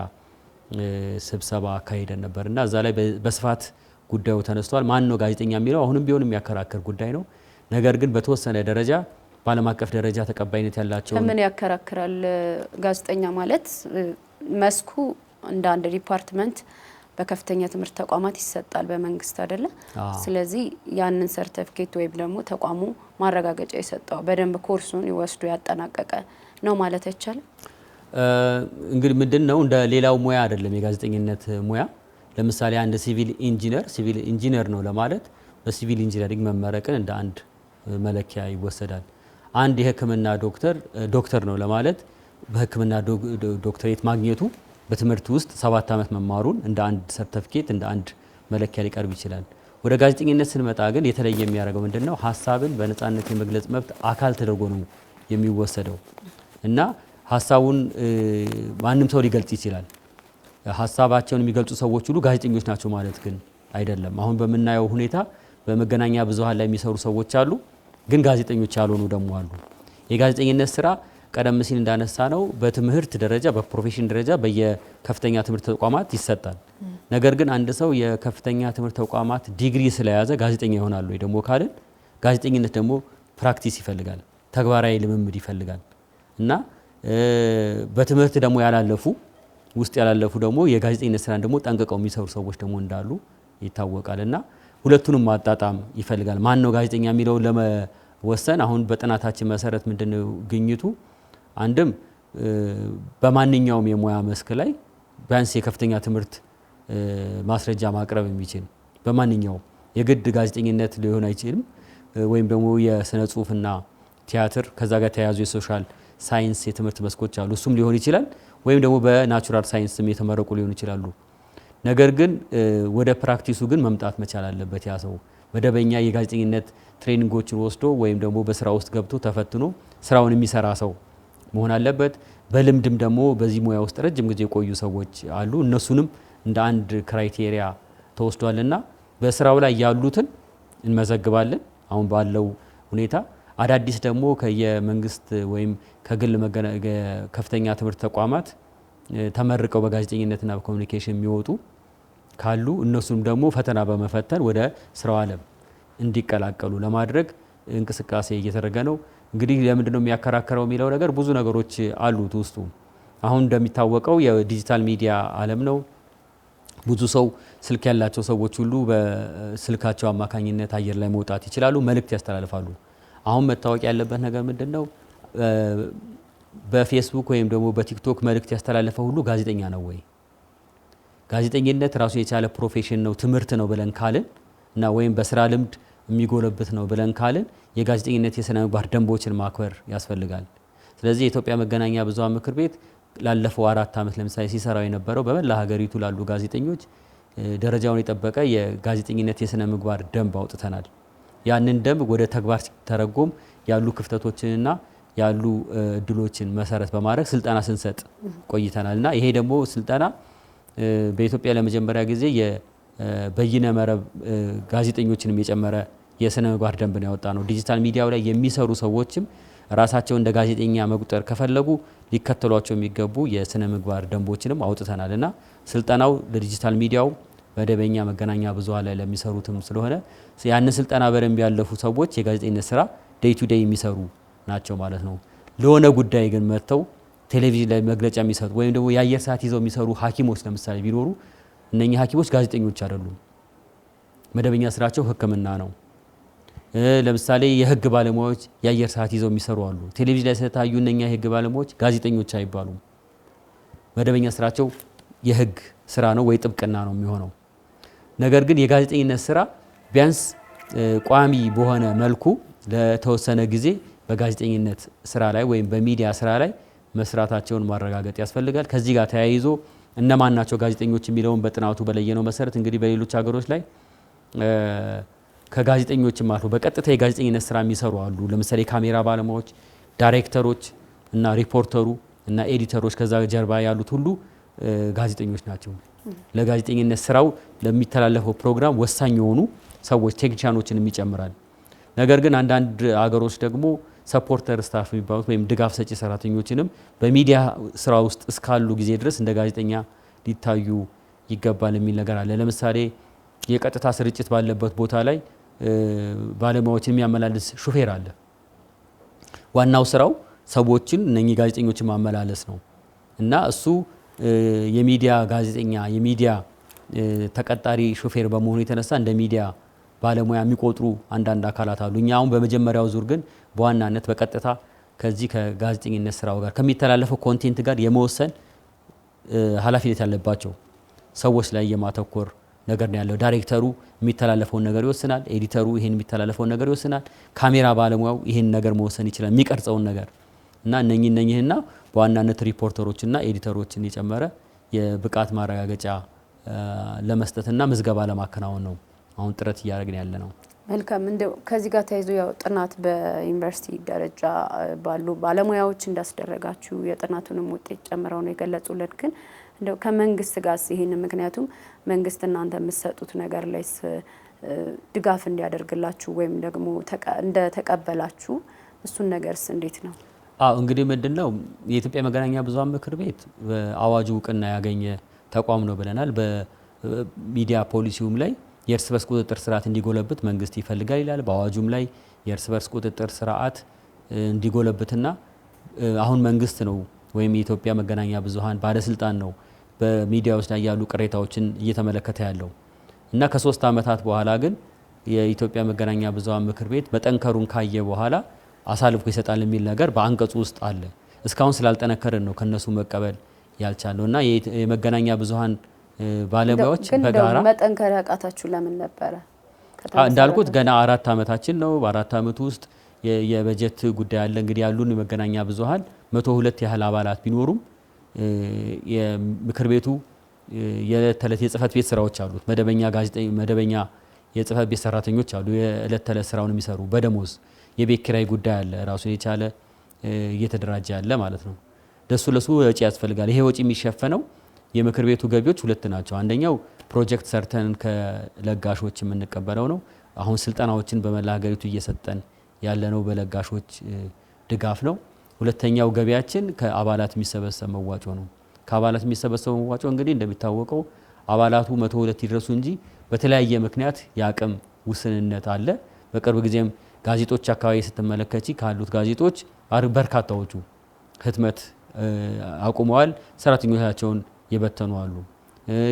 ስብሰባ አካሄደን ነበርና እዛ ላይ በስፋት ጉዳዩ ተነስቷል። ማን ነው ጋዜጠኛ የሚለው አሁንም ቢሆን የሚያከራክር ጉዳይ ነው። ነገር ግን በተወሰነ ደረጃ በዓለም አቀፍ ደረጃ ተቀባይነት ያላቸው ምን ያከራክራል? ጋዜጠኛ ማለት መስኩ እንደ አንድ ዲፓርትመንት በከፍተኛ ትምህርት ተቋማት ይሰጣል በመንግስት አይደለ? ስለዚህ ያንን ሰርቲፊኬት ወይም ደግሞ ተቋሙ ማረጋገጫ የሰጠው በደንብ ኮርሱን ይወስዱ ያጠናቀቀ ነው ማለት አይቻልም። እንግዲህ ምንድነው እንደ ሌላው ሙያ አይደለም የጋዜጠኝነት ሙያ። ለምሳሌ አንድ ሲቪል ኢንጂነር ነው ለማለት በሲቪል ኢንጂነሪንግ መመረቅን እንደ አንድ መለኪያ ይወሰዳል። አንድ የሕክምና ዶክተር ነው ለማለት በሕክምና ዶክተሬት ማግኘቱ በትምህርት ውስጥ 7 ዓመት መማሩን እንደ አንድ ሰርቲፊኬት እንደ አንድ መለኪያ ሊቀርብ ይችላል። ወደ ጋዜጠኝነት ስንመጣ ግን የተለየ የሚያደርገው ምንድነው ሀሳብን በነፃነት የመግለጽ መብት አካል ተደርጎ ነው የሚወሰደው እና ሀሳቡን ማንም ሰው ሊገልጽ ይችላል። ሀሳባቸውን የሚገልጹ ሰዎች ሁሉ ጋዜጠኞች ናቸው ማለት ግን አይደለም። አሁን በምናየው ሁኔታ በመገናኛ ብዙሃን ላይ የሚሰሩ ሰዎች አሉ፣ ግን ጋዜጠኞች ያልሆኑ ደግሞ አሉ። የጋዜጠኝነት ስራ ቀደም ሲል እንዳነሳ ነው በትምህርት ደረጃ በፕሮፌሽን ደረጃ በየከፍተኛ ትምህርት ተቋማት ይሰጣል። ነገር ግን አንድ ሰው የከፍተኛ ትምህርት ተቋማት ዲግሪ ስለያዘ ጋዜጠኛ ይሆናል ወይ ደግሞ ካልን ጋዜጠኝነት ደግሞ ፕራክቲስ ይፈልጋል፣ ተግባራዊ ልምምድ ይፈልጋል እና በትምህርት ደግሞ ያላለፉ ደግሞ የጋዜጠኝነት ስራን ደግሞ ጠንቅቀው የሚሰሩ ሰዎች ደግሞ እንዳሉ ይታወቃል እና ሁለቱንም ማጣጣም ይፈልጋል። ማን ነው ጋዜጠኛ የሚለውን ለመወሰን አሁን በጥናታችን መሰረት ምንድነው ግኝቱ? አንድም በማንኛውም የሙያ መስክ ላይ ቢያንስ የከፍተኛ ትምህርት ማስረጃ ማቅረብ የሚችል በማንኛውም የግድ ጋዜጠኝነት ሊሆን አይችልም። ወይም ደግሞ የስነ ጽሁፍና ቲያትር ከዛ ጋር ተያያዙ የሶሻል ሳይንስ የትምህርት መስኮች አሉ፣ እሱም ሊሆን ይችላል። ወይም ደግሞ በናቹራል ሳይንስም የተመረቁ ሊሆን ይችላሉ። ነገር ግን ወደ ፕራክቲሱ ግን መምጣት መቻል አለበት። ያ ሰው መደበኛ የጋዜጠኝነት ትሬኒንጎችን ወስዶ ወይም ደግሞ በስራ ውስጥ ገብቶ ተፈትኖ ስራውን የሚሰራ ሰው መሆን አለበት። በልምድም ደግሞ በዚህ ሙያ ውስጥ ረጅም ጊዜ የቆዩ ሰዎች አሉ። እነሱንም እንደ አንድ ክራይቴሪያ ተወስዷልና በስራው ላይ ያሉትን እንመዘግባለን አሁን ባለው ሁኔታ። አዳዲስ ደግሞ ከየመንግስት ወይም ከግል ከፍተኛ ትምህርት ተቋማት ተመርቀው በጋዜጠኝነትና በኮሚኒኬሽን የሚወጡ ካሉ እነሱም ደግሞ ፈተና በመፈተን ወደ ስራው ዓለም እንዲቀላቀሉ ለማድረግ እንቅስቃሴ እየተደረገ ነው። እንግዲህ ለምንድን ነው የሚያከራክረው የሚለው ነገር ብዙ ነገሮች አሉት ውስጡ። አሁን እንደሚታወቀው የዲጂታል ሚዲያ ዓለም ነው። ብዙ ሰው ስልክ ያላቸው ሰዎች ሁሉ በስልካቸው አማካኝነት አየር ላይ መውጣት ይችላሉ፣ መልእክት ያስተላልፋሉ። አሁን መታወቅ ያለበት ነገር ምንድን ነው? በፌስቡክ ወይም ደግሞ በቲክቶክ መልእክት ያስተላለፈ ሁሉ ጋዜጠኛ ነው ወይ? ጋዜጠኝነት ራሱ የቻለ ፕሮፌሽን ነው ትምህርት ነው ብለን ካልን እና ወይም በስራ ልምድ የሚጎለብት ነው ብለን ካልን የጋዜጠኝነት የስነ ምግባር ደንቦችን ማክበር ያስፈልጋል። ስለዚህ የኢትዮጵያ መገናኛ ብዙሃን ምክር ቤት ላለፈው 4 ዓመት ለምሳሌ ሲሰራው የነበረው በመላ ሀገሪቱ ላሉ ጋዜጠኞች ደረጃውን የጠበቀ የጋዜጠኝነት የስነ ምግባር ደንብ አውጥተናል። ያንን ደንብ ወደ ተግባር ሲተረጎም ያሉ ክፍተቶችንና ያሉ እድሎችን መሰረት በማድረግ ስልጠና ስንሰጥ ቆይተናል እና ይሄ ደግሞ ስልጠና በኢትዮጵያ ለመጀመሪያ ጊዜ የበይነ መረብ ጋዜጠኞችንም የጨመረ የስነ ምግባር ደንብ ነው ያወጣ ነው። ዲጂታል ሚዲያው ላይ የሚሰሩ ሰዎችም ራሳቸው እንደ ጋዜጠኛ መቁጠር ከፈለጉ ሊከተሏቸው የሚገቡ የስነ ምግባር ደንቦችንም አውጥተናል እና ስልጠናው ለዲጂታል ሚዲያው መደበኛ መገናኛ ብዙሃን ላይ ለሚሰሩትም ስለሆነ ያንን ስልጠና በደንብ ያለፉ ሰዎች የጋዜጠኝነት ስራ ዴይ ቱ ዴይ የሚሰሩ ናቸው ማለት ነው። ለሆነ ጉዳይ ግን መጥተው ቴሌቪዥን ላይ መግለጫ የሚሰጡ ወይም ደግሞ የአየር ሰዓት ይዘው የሚሰሩ ሐኪሞች ለምሳሌ ቢኖሩ እነኚህ ሐኪሞች ጋዜጠኞች አይደሉም። መደበኛ ስራቸው ሕክምና ነው። ለምሳሌ የህግ ባለሙያዎች የአየር ሰዓት ይዘው የሚሰሩ አሉ። ቴሌቪዥን ላይ ስለታዩ እነኛ የህግ ባለሙያዎች ጋዜጠኞች አይባሉም። መደበኛ ስራቸው የህግ ስራ ነው ወይ ጥብቅና ነው የሚሆነው። ነገር ግን የጋዜጠኝነት ስራ ቢያንስ ቋሚ በሆነ መልኩ ለተወሰነ ጊዜ በጋዜጠኝነት ስራ ላይ ወይም በሚዲያ ስራ ላይ መስራታቸውን ማረጋገጥ ያስፈልጋል። ከዚህ ጋር ተያይዞ እነማን ናቸው ጋዜጠኞች የሚለውን በጥናቱ በለየነው መሰረት እንግዲህ በሌሎች ሀገሮች ላይ ከጋዜጠኞችም አልፎ በቀጥታ የጋዜጠኝነት ስራ የሚሰሩ አሉ። ለምሳሌ ካሜራ ባለሙያዎች፣ ዳይሬክተሮች እና ሪፖርተሩ እና ኤዲተሮች ከዛ ጀርባ ያሉት ሁሉ ጋዜጠኞች ናቸው። ለጋዜጠኝነት ስራው ለሚተላለፈው ፕሮግራም ወሳኝ የሆኑ ሰዎች ቴክኒሻኖችን ይጨምራል። ነገር ግን አንዳንድ አገሮች ደግሞ ሰፖርተር ስታፍ የሚባሉት ወይም ድጋፍ ሰጪ ሰራተኞችንም በሚዲያ ስራ ውስጥ እስካሉ ጊዜ ድረስ እንደ ጋዜጠኛ ሊታዩ ይገባል የሚል ነገር አለ። ለምሳሌ የቀጥታ ስርጭት ባለበት ቦታ ላይ ባለሙያዎችን የሚያመላልስ ሹፌር አለ። ዋናው ስራው ሰዎችን እነኚህ ጋዜጠኞችን ማመላለስ ነው እና እሱ የሚዲያ ጋዜጠኛ የሚዲያ ተቀጣሪ ሹፌር በመሆኑ የተነሳ እንደ ሚዲያ ባለሙያ የሚቆጥሩ አንዳንድ አካላት አሉ። እኛ አሁን በመጀመሪያው ዙር ግን በዋናነት በቀጥታ ከዚህ ከጋዜጠኝነት ስራው ጋር ከሚተላለፈው ኮንቴንት ጋር የመወሰን ኃላፊነት ያለባቸው ሰዎች ላይ የማተኮር ነገር ነው ያለው። ዳይሬክተሩ የሚተላለፈውን ነገር ይወስናል። ኤዲተሩ ይሄን የሚተላለፈውን ነገር ይወስናል። ካሜራ ባለሙያው ይሄን ነገር መወሰን ይችላል፣ የሚቀርጸውን ነገር እና እነኚህና በዋናነት ሪፖርተሮችና ኤዲተሮችን የጨመረ የብቃት ማረጋገጫ ለመስጠትና ምዝገባ ለማከናወን ነው አሁን ጥረት እያደረግን ያለ ነው። መልካም። እንደው ከዚህ ጋር ተያይዞ ያው ጥናት በዩኒቨርሲቲ ደረጃ ባሉ ባለሙያዎች እንዳስደረጋችሁ የጥናቱንም ውጤት ጨምረው ነው የገለጹልን። ግን እንደው ከመንግስት ጋር ይሄን ምክንያቱም መንግስት እናንተ የምትሰጡት ነገር ላይ ድጋፍ እንዲያደርግላችሁ ወይም ደግሞ እንደ ተቀበላችሁ እሱን ነገርስ እንዴት ነው? እንግዲህ ምንድነው የኢትዮጵያ መገናኛ ብዙሃን ምክር ቤት በአዋጁ እውቅና ያገኘ ተቋም ነው ብለናል። በሚዲያ ፖሊሲውም ላይ የእርስ በርስ ቁጥጥር ስርዓት እንዲጎለብት መንግስት ይፈልጋል ይላል። በአዋጁም ላይ የእርስ በርስ ቁጥጥር ስርዓት እንዲጎለብትና አሁን መንግስት ነው ወይም የኢትዮጵያ መገናኛ ብዙሃን ባለስልጣን ነው በሚዲያዎች ላይ ያሉ ቅሬታዎችን እየተመለከተ ያለው እና ከ3 ዓመታት በኋላ ግን የኢትዮጵያ መገናኛ ብዙሃን ምክር ቤት መጠንከሩን ካየ በኋላ አሳልፎ ይሰጣል የሚል ነገር በአንቀጹ ውስጥ አለ። እስካሁን ስላልጠነከርን ነው ከነሱ መቀበል ያልቻለው እና የመገናኛ ብዙሃን ባለሙያዎች በጋራ መጠንከር ያቃታችሁ ለምን ነበረ? እንዳልኩት ገና 4 ዓመታችን ነው። በ4 ዓመት ውስጥ የበጀት ጉዳይ አለ። እንግዲህ ያሉን የመገናኛ ብዙሃን 102 ያህል አባላት ቢኖሩም የምክር ቤቱ የዕለት ተዕለት የጽህፈት ቤት ስራዎች አሉት። መደበኛ የጽህፈት ቤት ሰራተኞች አሉ፣ የዕለት ተዕለት ስራውን የሚሰሩ በደሞዝ የቤት ኪራይ ጉዳይ አለ፣ ራሱን የቻለ እየተደራጀ ያለ ማለት ነው። ለሱ ወጪ ያስፈልጋል። ይሄ ወጪ የሚሸፈነው የምክር ቤቱ ገቢዎች 2 ናቸው። አንደኛው ፕሮጀክት ሰርተን ከለጋሾች የምንቀበለው ነው። አሁን ስልጠናዎችን በመላ ሀገሪቱ እየሰጠን ያለነው በለጋሾች ድጋፍ ነው። ሁለተኛው ገቢያችን ከአባላት የሚሰበሰብ መዋጮ ነው። ከአባላት የሚሰበሰብ መዋጮ እንግዲህ እንደሚታወቀው አባላቱ 102 ይድረሱ እንጂ በተለያየ ምክንያት የአቅም ውስንነት አለ። በቅርብ ጊዜም ጋዜጦች አካባቢ ስትመለከቺ ካሉት ጋዜጦች በርካታዎቹ ህትመት አቁመዋል፣ ሰራተኞቻቸውን የበተኑ አሉ።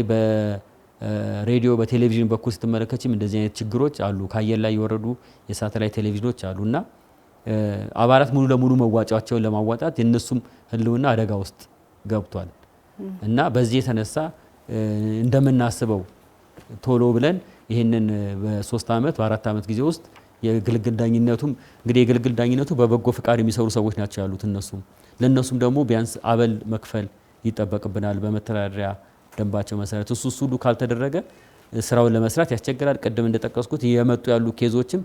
በሬዲዮ በቴሌቪዥን በኩል ስትመለከችም እንደዚህ አይነት ችግሮች አሉ። ከአየር ላይ የወረዱ የሳተላይት ቴሌቪዥኖች አሉና አባላት ሙሉ ለሙሉ መዋጫቸውን ለማዋጣት የነሱም ህልውና አደጋ ውስጥ ገብቷል እና በዚህ የተነሳ እንደምናስበው ቶሎ ብለን ይህንን በ3 ዓመት በ4 ዓመት ጊዜ ውስጥ የግልግል ዳኝነቱም እንግዲህ የግልግል ዳኝነቱ በበጎ ፍቃድ የሚሰሩ ሰዎች ናቸው ያሉት። ለነሱም ደግሞ ቢያንስ አበል መክፈል ይጠበቅብናል በመተዳደሪያ ደንባቸው መሰረት። እሱ ሁሉ ካልተደረገ ስራውን ለመስራት ያስቸግራል። ቅድም እንደጠቀስኩት የመጡ ያሉ ኬዞችም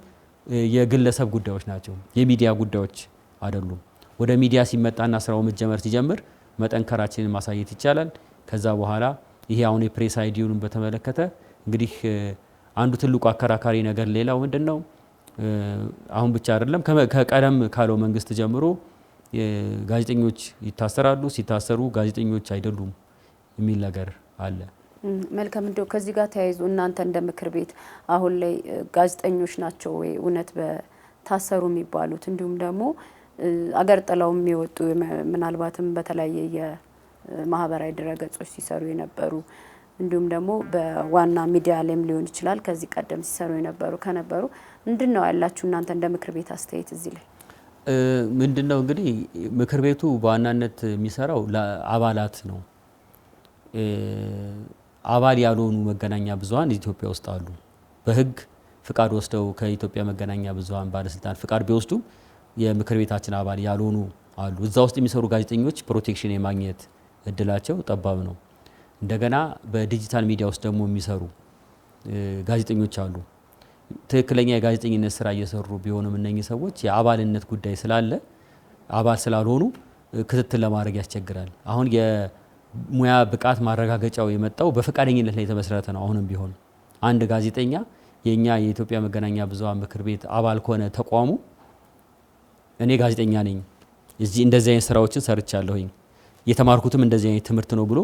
የግለሰብ ጉዳዮች ናቸው፣ የሚዲያ ጉዳዮች አይደሉም። ወደ ሚዲያ ሲመጣና ስራው መጀመር ሲጀምር መጠንከራችንን ማሳየት ይቻላል። ከዛ በኋላ ይሄ አሁን የፕሬስ አይዲውን በተመለከተ እንግዲህ አንዱ ትልቁ አከራካሪ ነገር ሌላው ምንድነው አሁን ብቻ አይደለም ከቀደም ካለው መንግስት ጀምሮ ጋዜጠኞች ይታሰራሉ፣ ሲታሰሩ ጋዜጠኞች አይደሉም የሚል ነገር አለ። መልካም። እንደው ከዚህ ጋር ተያይዞ እናንተ እንደ ምክር ቤት አሁን ላይ ጋዜጠኞች ናቸው ወይ እውነት በታሰሩ የሚባሉት? እንዲሁም ደግሞ አገር ጥለው የሚወጡ ምናልባትም በተለያየ የማህበራዊ ድረገጾች ሲሰሩ የነበሩ እንዲሁም ደግሞ በዋና ሚዲያ ላይም ሊሆን ይችላል ከዚህ ቀደም ሲሰሩ ከነበሩ ምንድነው ያላችሁ እናንተ እንደ ምክር ቤት አስተያየት እዚህ ላይ? ምንድነው እንግዲህ ምክር ቤቱ በዋናነት የሚሰራው ለአባላት ነው። አባል ያልሆኑ መገናኛ ብዙሃን ኢትዮጵያ ውስጥ አሉ። በህግ ፍቃድ ወስደው ከኢትዮጵያ መገናኛ ብዙሃን ባለስልጣን ፍቃድ ቢወስዱ የምክር ቤታችን አባል ያልሆኑ አሉ። እዛ ውስጥ የሚሰሩ ጋዜጠኞች ፕሮቴክሽን የማግኘት እድላቸው ጠባብ ነው። እንደገና በዲጂታል ሚዲያ ውስጥ ደግሞ የሚሰሩ ጋዜጠኞች አሉ። ትክክለኛ የጋዜጠኝነት ስራ እየሰሩ ቢሆንም እነኚህ ሰዎች የአባልነት ጉዳይ ስላለ አባል ስላልሆኑ ክትትል ለማድረግ ያስቸግራል። አሁን የሙያ ብቃት ማረጋገጫው የመጣው በፈቃደኝነት ላይ የተመሰረተ ነው። አሁንም ቢሆን አንድ ጋዜጠኛ የኛ የኢትዮጵያ መገናኛ ብዙሃን ምክር ቤት አባል ከሆነ ተቋሙ እኔ ጋዜጠኛ ነኝ እዚህ እንደዚህ አይነት ስራዎችን ሰርቻለሁኝ የተማርኩትም እንደዚህ አይነት ትምህርት ነው ብሎ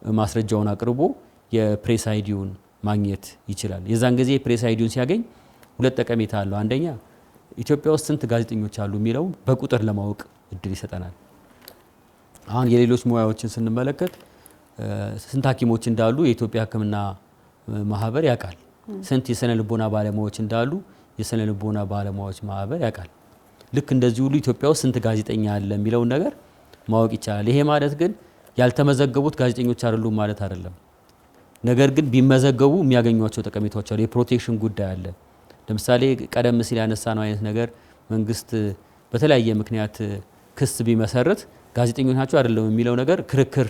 ማስረጃውን አቅርቦ የፕሬስ አይዲውን ማግኘት ይችላል። የዛን ጊዜ የፕሬስ አይዲውን ሲያገኝ ሁለት ጠቀሜታ አለው። አንደኛ ኢትዮጵያ ውስጥ ስንት ጋዜጠኞች አሉ የሚለው በቁጥር ለማወቅ እድል ይሰጠናል። አሁን የሌሎች ሙያዎችን ስንመለከት ስንት ሐኪሞች እንዳሉ የኢትዮጵያ ሕክምና ማህበር ያውቃል። ስንት የስነ ልቦና ባለሙያዎች እንዳሉ የስነ ልቦና ባለሙያዎች ማህበር ያውቃል። ልክ እንደዚህ ሁሉ ኢትዮጵያ ውስጥ ስንት ጋዜጠኛ አለ የሚለውን ነገር ማወቅ ይቻላል። ይሄ ማለት ግን ያልተመዘገቡት ጋዜጠኞች አይደሉም ማለት አይደለም። ነገር ግን ቢመዘገቡ የሚያገኟቸው ጠቀሜታዎች አሉ። የፕሮቴክሽን ጉዳይ አለ። ለምሳሌ ቀደም ሲል ያነሳነው አይነት ነገር መንግስት በተለያየ ምክንያት ክስ ቢመሰርት ጋዜጠኞች ናቸው አይደለም የሚለው ነገር ክርክር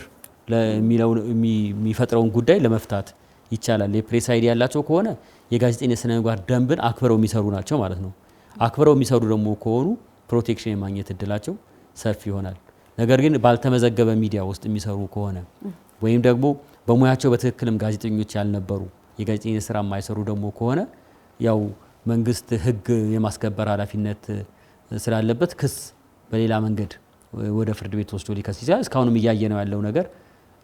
የሚፈጥረውን ጉዳይ ለመፍታት ይቻላል። የፕሬስ አይዲ ያላቸው ከሆነ የጋዜጠኝነት ስነ ምግባር ደንብን አክብረው የሚሰሩ ናቸው ማለት ነው። አክብረው የሚሰሩ ደግሞ ከሆኑ ፕሮቴክሽን የማግኘት እድላቸው ሰፊ ይሆናል። ነገር ግን ባልተመዘገበ ሚዲያ ውስጥ የሚሰሩ ከሆነ ወይም ደግሞ በሙያቸው በትክክልም ጋዜጠኞች ያልነበሩ የጋዜጠኝነት ስራ የማይሰሩ ደግሞ ከሆነ ያው መንግስት ህግ የማስከበር ኃላፊነት ስላለበት ክስ በሌላ መንገድ ወደ ፍርድ ቤት ወስዶ ሊከስ ይችላል። እስካሁንም እያየ ነው ያለው ነገር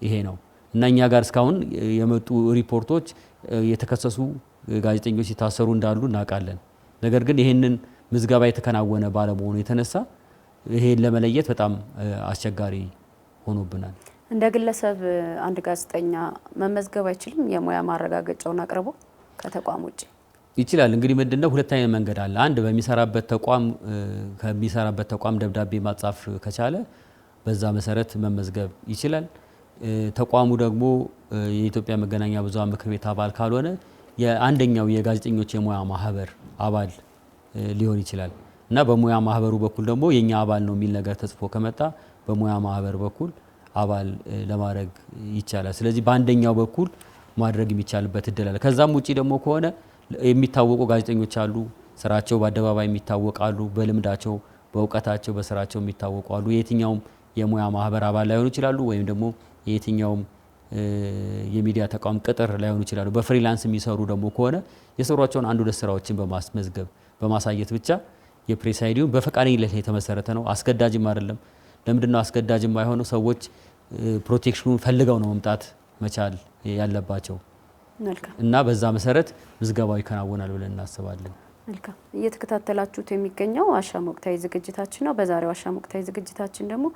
ይሄ ነው እና እኛ ጋር እስካሁን የመጡ ሪፖርቶች የተከሰሱ ጋዜጠኞች የታሰሩ እንዳሉ እናውቃለን። ነገር ግን ይሄንን ምዝገባ የተከናወነ ባለመሆኑ የተነሳ ይሄን ለመለየት በጣም አስቸጋሪ ሆኖብናል። እንደ ግለሰብ አንድ ጋዜጠኛ መመዝገብ አይችልም? የሙያ ማረጋገጫውን አቅርቦ ከተቋም ውጪ ይችላል። እንግዲህ ምንድነው ሁለት አይነት መንገድ አለ። አንድ ከሚሰራበት ተቋም ደብዳቤ ማጻፍ ከቻለ በዛ መሰረት መመዝገብ ይችላል። ተቋሙ ደግሞ የኢትዮጵያ መገናኛ ብዙሃን ምክር ቤት አባል ካልሆነ የአንደኛው የጋዜጠኞች የሙያ ማህበር አባል ሊሆን ይችላል እና በሙያ ማህበሩ በኩል ደግሞ የኛ አባል ነው የሚል ነገር ተጽፎ ከመጣ በሙያ ማህበር በኩል አባል ለማድረግ ይቻላል። ስለዚህ በአንደኛው በኩል ማድረግ የሚቻልበት እድል አለ። ከዛም ውጪ ደግሞ ከሆነ የሚታወቁ ጋዜጠኞች አሉ፣ ስራቸው በአደባባይ የሚታወቃሉ፣ በልምዳቸው በእውቀታቸው በስራቸው የሚታወቁ አሉ። የትኛውም የሙያ ማህበር አባል ላይሆኑ ይችላሉ ወይም ደግሞ የትኛውም የሚዲያ ተቋም ቅጥር ላይሆኑ ይችላሉ። በፍሪላንስ የሚሰሩ ደግሞ ከሆነ የሰሯቸውን አንድ ሁለት ስራዎችን በማስመዝገብ በማሳየት ብቻ የፕሬስ አይዲውን በፈቃደኝነት ላይ የተመሰረተ ነው። አስገዳጅም አይደለም። ለምንድነው አስገዳጅም አይሆነው? ሰዎች ፕሮቴክሽኑን ፈልገው ነው መምጣት መቻል ያለባቸው እና በዛ መሰረት ምዝገባው ይከናወናል ብለን እናስባለን። መልካም። እየተከታተላችሁት የሚገኘው አሻም ወቅታዊ ዝግጅታችን ነው። በዛሬው አሻም ወቅታዊ ዝግጅታችን ደግሞ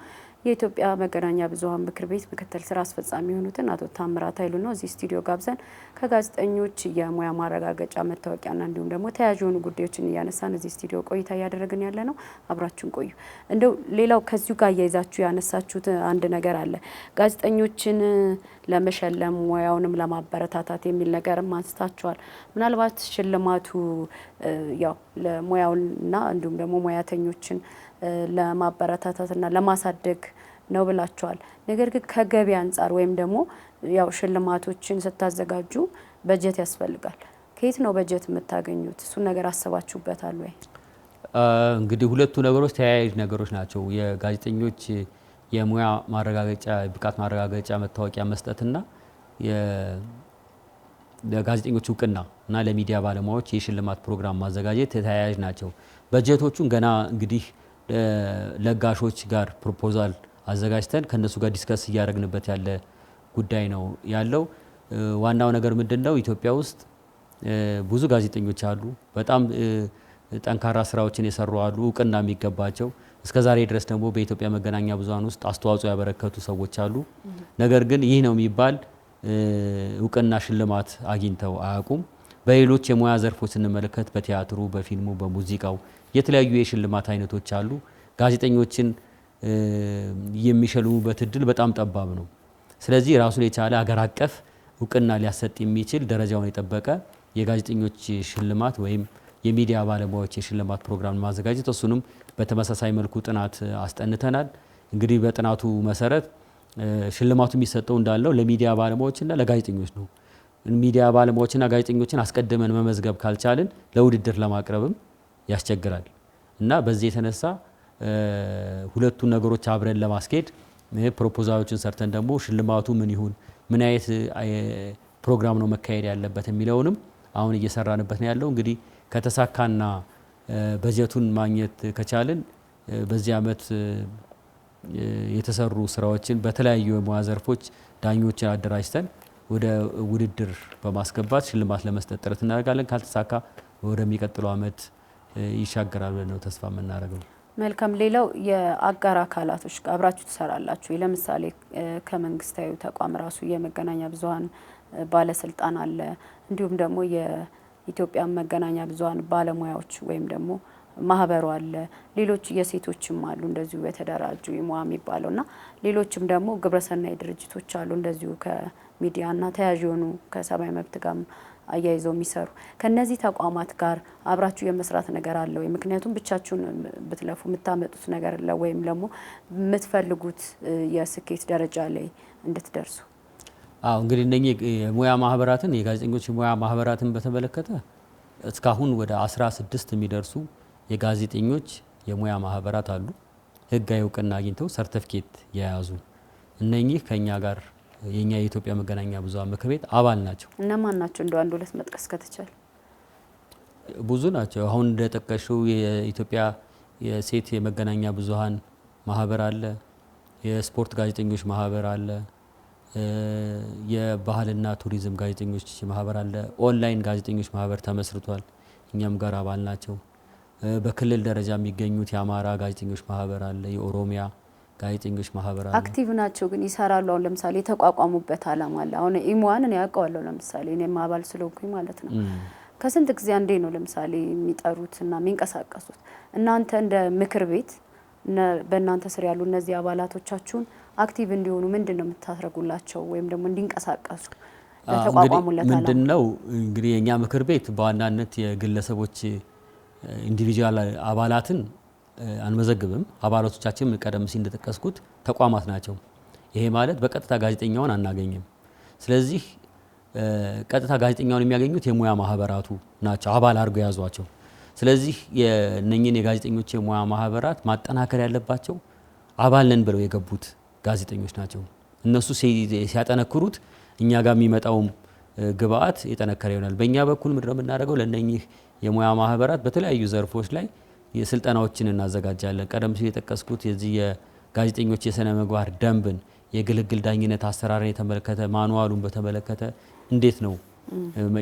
የኢትዮጵያ መገናኛ ብዙሃን ምክር ቤት ምክትል ስራ አስፈጻሚ የሆኑትን አቶ ታምራት ኃይሉ ነው እዚህ ስቱዲዮ ጋብዘን ከጋዜጠኞች የሙያ ማረጋገጫ መታወቂያና እንዲሁም ደግሞ ተያያዥ የሆኑ ጉዳዮችን እያነሳን እዚህ ስቱዲዮ ቆይታ እያደረግን ያለ ነው። አብራችሁን ቆዩ። እንደው ሌላው ከዚሁ ጋር እያይዛችሁ ያነሳችሁት አንድ ነገር አለ። ጋዜጠኞችን ለመሸለም ሙያውንም ለማበረታታት የሚል ነገርም አንስታችኋል። ምናልባት ሽልማቱ ያው ለሙያውና እንዲሁም ደግሞ ሙያተኞችን ለማበረታታትና ለማሳደግ ነው ብላችኋል። ነገር ግን ከገቢ አንጻር ወይም ደግሞ ያው ሽልማቶችን ስታዘጋጁ በጀት ያስፈልጋል። ከየት ነው በጀት የምታገኙት? እሱን ነገር አስባችሁበታል ወይ? እንግዲህ ሁለቱ ነገሮች ተያያዥ ነገሮች ናቸው። የጋዜጠኞች የሙያ ማረጋገጫ ብቃት ማረጋገጫ መታወቂያ መስጠትና ለጋዜጠኞች እውቅና እና ለሚዲያ ባለሙያዎች የሽልማት ፕሮግራም ማዘጋጀት ተያያዥ ናቸው። በጀቶቹን ገና እንግዲህ ለጋሾች ጋር ፕሮፖዛል አዘጋጅተን ከነሱ ጋር ዲስከስ እያደረግንበት ያለ ጉዳይ ነው ያለው። ዋናው ነገር ምንድነው? ኢትዮጵያ ውስጥ ብዙ ጋዜጠኞች አሉ። በጣም ጠንካራ ስራዎችን የሰሩ አሉ፣ እውቅና የሚገባቸው። እስከዛሬ ድረስ ደግሞ በኢትዮጵያ መገናኛ ብዙሃን ውስጥ አስተዋጽኦ ያበረከቱ ሰዎች አሉ። ነገር ግን ይህ ነው የሚባል እውቅና ሽልማት አግኝተው አያውቁም። በሌሎች የሙያ ዘርፎች ስንመለከት በቲያትሩ፣ በፊልሙ፣ በሙዚቃው የተለያዩ የሽልማት አይነቶች አሉ። ጋዜጠኞችን የሚሸልሙበት እድል በጣም ጠባብ ነው። ስለዚህ ራሱን የቻለ ሀገር አቀፍ እውቅና ሊያሰጥ የሚችል ደረጃውን የጠበቀ የጋዜጠኞች ሽልማት ወይም የሚዲያ ባለሙያዎች የሽልማት ፕሮግራም ማዘጋጀት፣ እሱንም በተመሳሳይ መልኩ ጥናት አስጠንተናል። እንግዲህ በጥናቱ መሰረት ሽልማቱ የሚሰጠው እንዳለው ለሚዲያ ባለሙያዎችና ለጋዜጠኞች ነው። ሚዲያ ባለሙያዎችና ጋዜጠኞችን አስቀድመን መመዝገብ ካልቻልን ለውድድር ለማቅረብም ያስቸግራል እና በዚህ የተነሳ ሁለቱን ነገሮች አብረን ለማስኬድ ፕሮፖዛሎችን ሰርተን ደግሞ ሽልማቱ ምን ይሁን፣ ምን አይነት ፕሮግራም ነው መካሄድ ያለበት የሚለውንም አሁን እየሰራንበት ነው ያለው። እንግዲህ ከተሳካና በጀቱን ማግኘት ከቻልን በዚህ ዓመት የተሰሩ ስራዎችን በተለያዩ የሙያ ዘርፎች ዳኞችን አደራጅተን ወደ ውድድር በማስገባት ሽልማት ለመስጠት ጥረት እናደርጋለን። ካልተሳካ ወደሚቀጥለው ዓመት ይሻገራል ብለን ነው ተስፋ የምናደርገው። መልካም። ሌላው የአጋር አካላቶች አብራችሁ ትሰራላችሁ። ለምሳሌ ከመንግስታዊ ተቋም ራሱ የመገናኛ ብዙሃን ባለስልጣን አለ፣ እንዲሁም ደግሞ የኢትዮጵያ መገናኛ ብዙሃን ባለሙያዎች ወይም ደግሞ ማህበሩ አለ፣ ሌሎች የሴቶችም አሉ እንደዚሁ የተደራጁ ይሙአ የሚባለውና ሌሎችም ደግሞ ግብረሰናይ ድርጅቶች አሉ እንደዚሁ ከሚዲያና ተያያዥ የሆኑ ከሰብአዊ መብት ጋር አያይዘው የሚሰሩ። ከነዚህ ተቋማት ጋር አብራችሁ የመስራት ነገር አለ ወይ? ምክንያቱም ብቻችሁን ብትለፉ የምታመጡት ነገር አለ ወይም ደግሞ የምትፈልጉት የስኬት ደረጃ ላይ እንድትደርሱ? አዎ እንግዲህ እነኚህ የሙያ ማህበራትን የጋዜጠኞች የሙያ ማህበራትን በተመለከተ እስካሁን ወደ 16 የሚደርሱ የጋዜጠኞች የሙያ ማህበራት አሉ። ህጋዊ እውቅና አግኝተው ሰርቲፊኬት የያዙ እነኚህ ከኛ ጋር የኛ የኢትዮጵያ መገናኛ ብዙሃን ምክር ቤት አባል ናቸው። እነማን ናቸው? እንደ አንድ ሁለት መጥቀስ ከተቻለ። ብዙ ናቸው። አሁን እንደጠቀሽው የኢትዮጵያ የሴት የመገናኛ ብዙሃን ማህበር አለ፣ የስፖርት ጋዜጠኞች ማህበር አለ፣ የባህልና ቱሪዝም ጋዜጠኞች ማህበር አለ፣ ኦንላይን ጋዜጠኞች ማህበር ተመስርቷል። እኛም ጋር አባል ናቸው። በክልል ደረጃ የሚገኙት የአማራ ጋዜጠኞች ማህበር አለ፣ የኦሮሚያ ጋዜጠኞች ማህበር አለ። አክቲቭ ናቸው ግን ይሰራሉ። አሁን ለምሳሌ የተቋቋሙበት አላማ አለ። አሁን ኢሙአን እኔ ያውቀዋለሁ ለምሳሌ እኔም አባል ስለሆንኩኝ ማለት ነው። ከስንት ጊዜ አንዴ ነው ለምሳሌ የሚጠሩትና የሚንቀሳቀሱት። እናንተ እንደ ምክር ቤት በእናንተ ስር ያሉ እነዚህ አባላቶቻችሁን አክቲቭ እንዲሆኑ ምንድን ነው የምታደርጉላቸው ወይም ደግሞ እንዲንቀሳቀሱ ለተቋቋሙለት አላማ? ምንድነው እንግዲህ የኛ ምክር ቤት በዋናነት የግለሰቦች ኢንዲቪጁዋል አባላትን አንመዘግብም። አባላቶቻችን ቀደም ሲል እንደጠቀስኩት ተቋማት ናቸው። ይሄ ማለት በቀጥታ ጋዜጠኛውን አናገኝም። ስለዚህ ቀጥታ ጋዜጠኛውን የሚያገኙት የሙያ ማህበራቱ ናቸው አባል አድርገው የያዟቸው። ስለዚህ የነኝን የጋዜጠኞች የሙያ ማህበራት ማጠናከር ያለባቸው አባል ነን ብለው የገቡት ጋዜጠኞች ናቸው። እነሱ ሲያጠነክሩት እኛ ጋር የሚመጣውም ግብአት የጠነከረ ይሆናል። በእኛ በኩል ምንድን ነው የምናደርገው? ለነኚህ የሙያ ማህበራት በተለያዩ ዘርፎች ላይ የስልጠናዎችን እናዘጋጃለን። ቀደም ሲል የጠቀስኩት የዚህ የጋዜጠኞች የስነ ምግባር ደንብን፣ የግልግል ዳኝነት አሰራርን የተመለከተ ማኑዋሉን በተመለከተ እንዴት ነው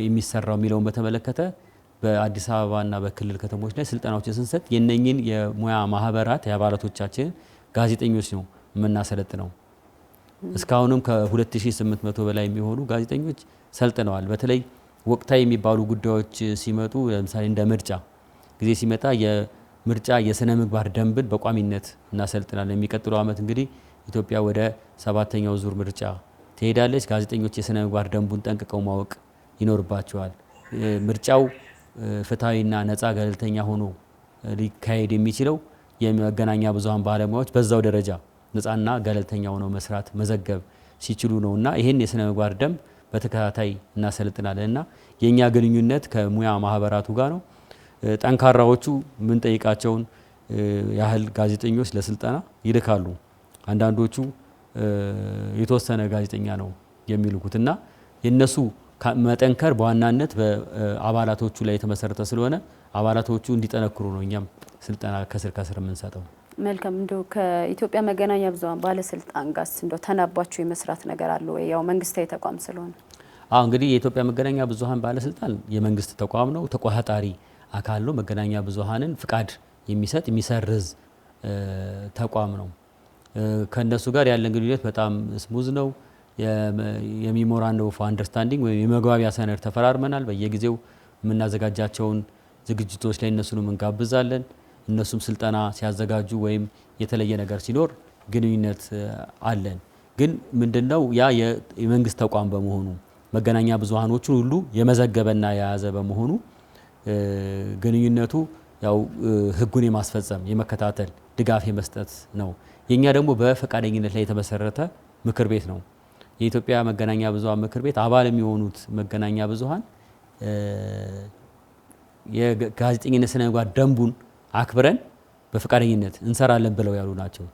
የሚሰራው የሚለውን በተመለከተ በአዲስ አበባና በክልል ከተሞች ላይ ስልጠናዎችን ስንሰጥ የነኝን የሙያ ማህበራት የአባላቶቻችን ጋዜጠኞች ነው የምናሰለጥነው። እስካሁንም ከ2800 በላይ የሚሆኑ ጋዜጠኞች ሰልጥነዋል። በተለይ ወቅታዊ የሚባሉ ጉዳዮች ሲመጡ ለምሳሌ እንደ ምርጫ ጊዜ ሲመጣ የምርጫ የስነ ምግባር ደንብን በቋሚነት እናሰልጥናለን። የሚቀጥለው ዓመት እንግዲህ ኢትዮጵያ ወደ 7ኛው ዙር ምርጫ ትሄዳለች። ጋዜጠኞች የስነ ምግባር ደንቡን ጠንቅቀው ማወቅ ይኖርባቸዋል። ምርጫው ፍትሐዊና ነፃ ገለልተኛ ሆኖ ሊካሄድ የሚችለው የመገናኛ ብዙሃን ባለሙያዎች በዛው ደረጃ ነፃና ገለልተኛ ሆነው መስራት መዘገብ ሲችሉ ነውና ይህን የስነ ምግባር ደንብ በተከታታይ እናሰልጥናለን እና የኛ ግንኙነት ከሙያ ማህበራቱ ጋር ነው። ጠንካራዎቹ ምን ጠይቃቸውን ያህል ጋዜጠኞች ለስልጠና ይልካሉ። አንዳንዶቹ የተወሰነ ጋዜጠኛ ነው የሚልኩት እና የነሱ መጠንከር በዋናነት በአባላቶቹ ላይ የተመሰረተ ስለሆነ አባላቶቹ እንዲጠነክሩ ነው እኛም ስልጠና ከስር ከስር የምንሰጠው። መልካም። እንደው ከኢትዮጵያ መገናኛ ብዙሃን ባለስልጣን ጋር እንደው ተናባችሁ የመስራት ነገር አለ ወይ? ያው መንግስታዊ ተቋም ስለሆነ። እንግዲህ የኢትዮጵያ መገናኛ ብዙሃን ባለስልጣን የመንግስት ተቋም ነው፣ ተቆጣጣሪ አካል ነው። መገናኛ ብዙሃንን ፍቃድ የሚሰጥ የሚሰርዝ ተቋም ነው። ከነሱ ጋር ያለን ግንኙነት በጣም ስሙዝ ነው። የሜሞራንደም ኦፍ አንደርስታንዲንግ ወይም የመግባቢያ ሰነድ ተፈራርመናል። በየጊዜው የምናዘጋጃቸውን ዝግጅቶች ላይ እነሱንም እንጋብዛለን። እነሱም ስልጠና ሲያዘጋጁ ወይም የተለየ ነገር ሲኖር ግንኙነት አለን። ግን ምንድነው ያ የመንግስት ተቋም በመሆኑ መገናኛ ብዙሃኖችን ሁሉ የመዘገበና የያዘ በመሆኑ ግንኙነቱ ያው ህጉን የማስፈጸም የመከታተል ድጋፍ የመስጠት ነው። የኛ ደግሞ በፈቃደኝነት ላይ የተመሰረተ ምክር ቤት ነው። የኢትዮጵያ መገናኛ ብዙሃን ምክር ቤት አባል የሚሆኑት መገናኛ ብዙሃን የጋዜጠኝነት ስነ ምግባር ደንቡን አክብረን በፈቃደኝነት እንሰራለን ብለው ያሉ ናቸው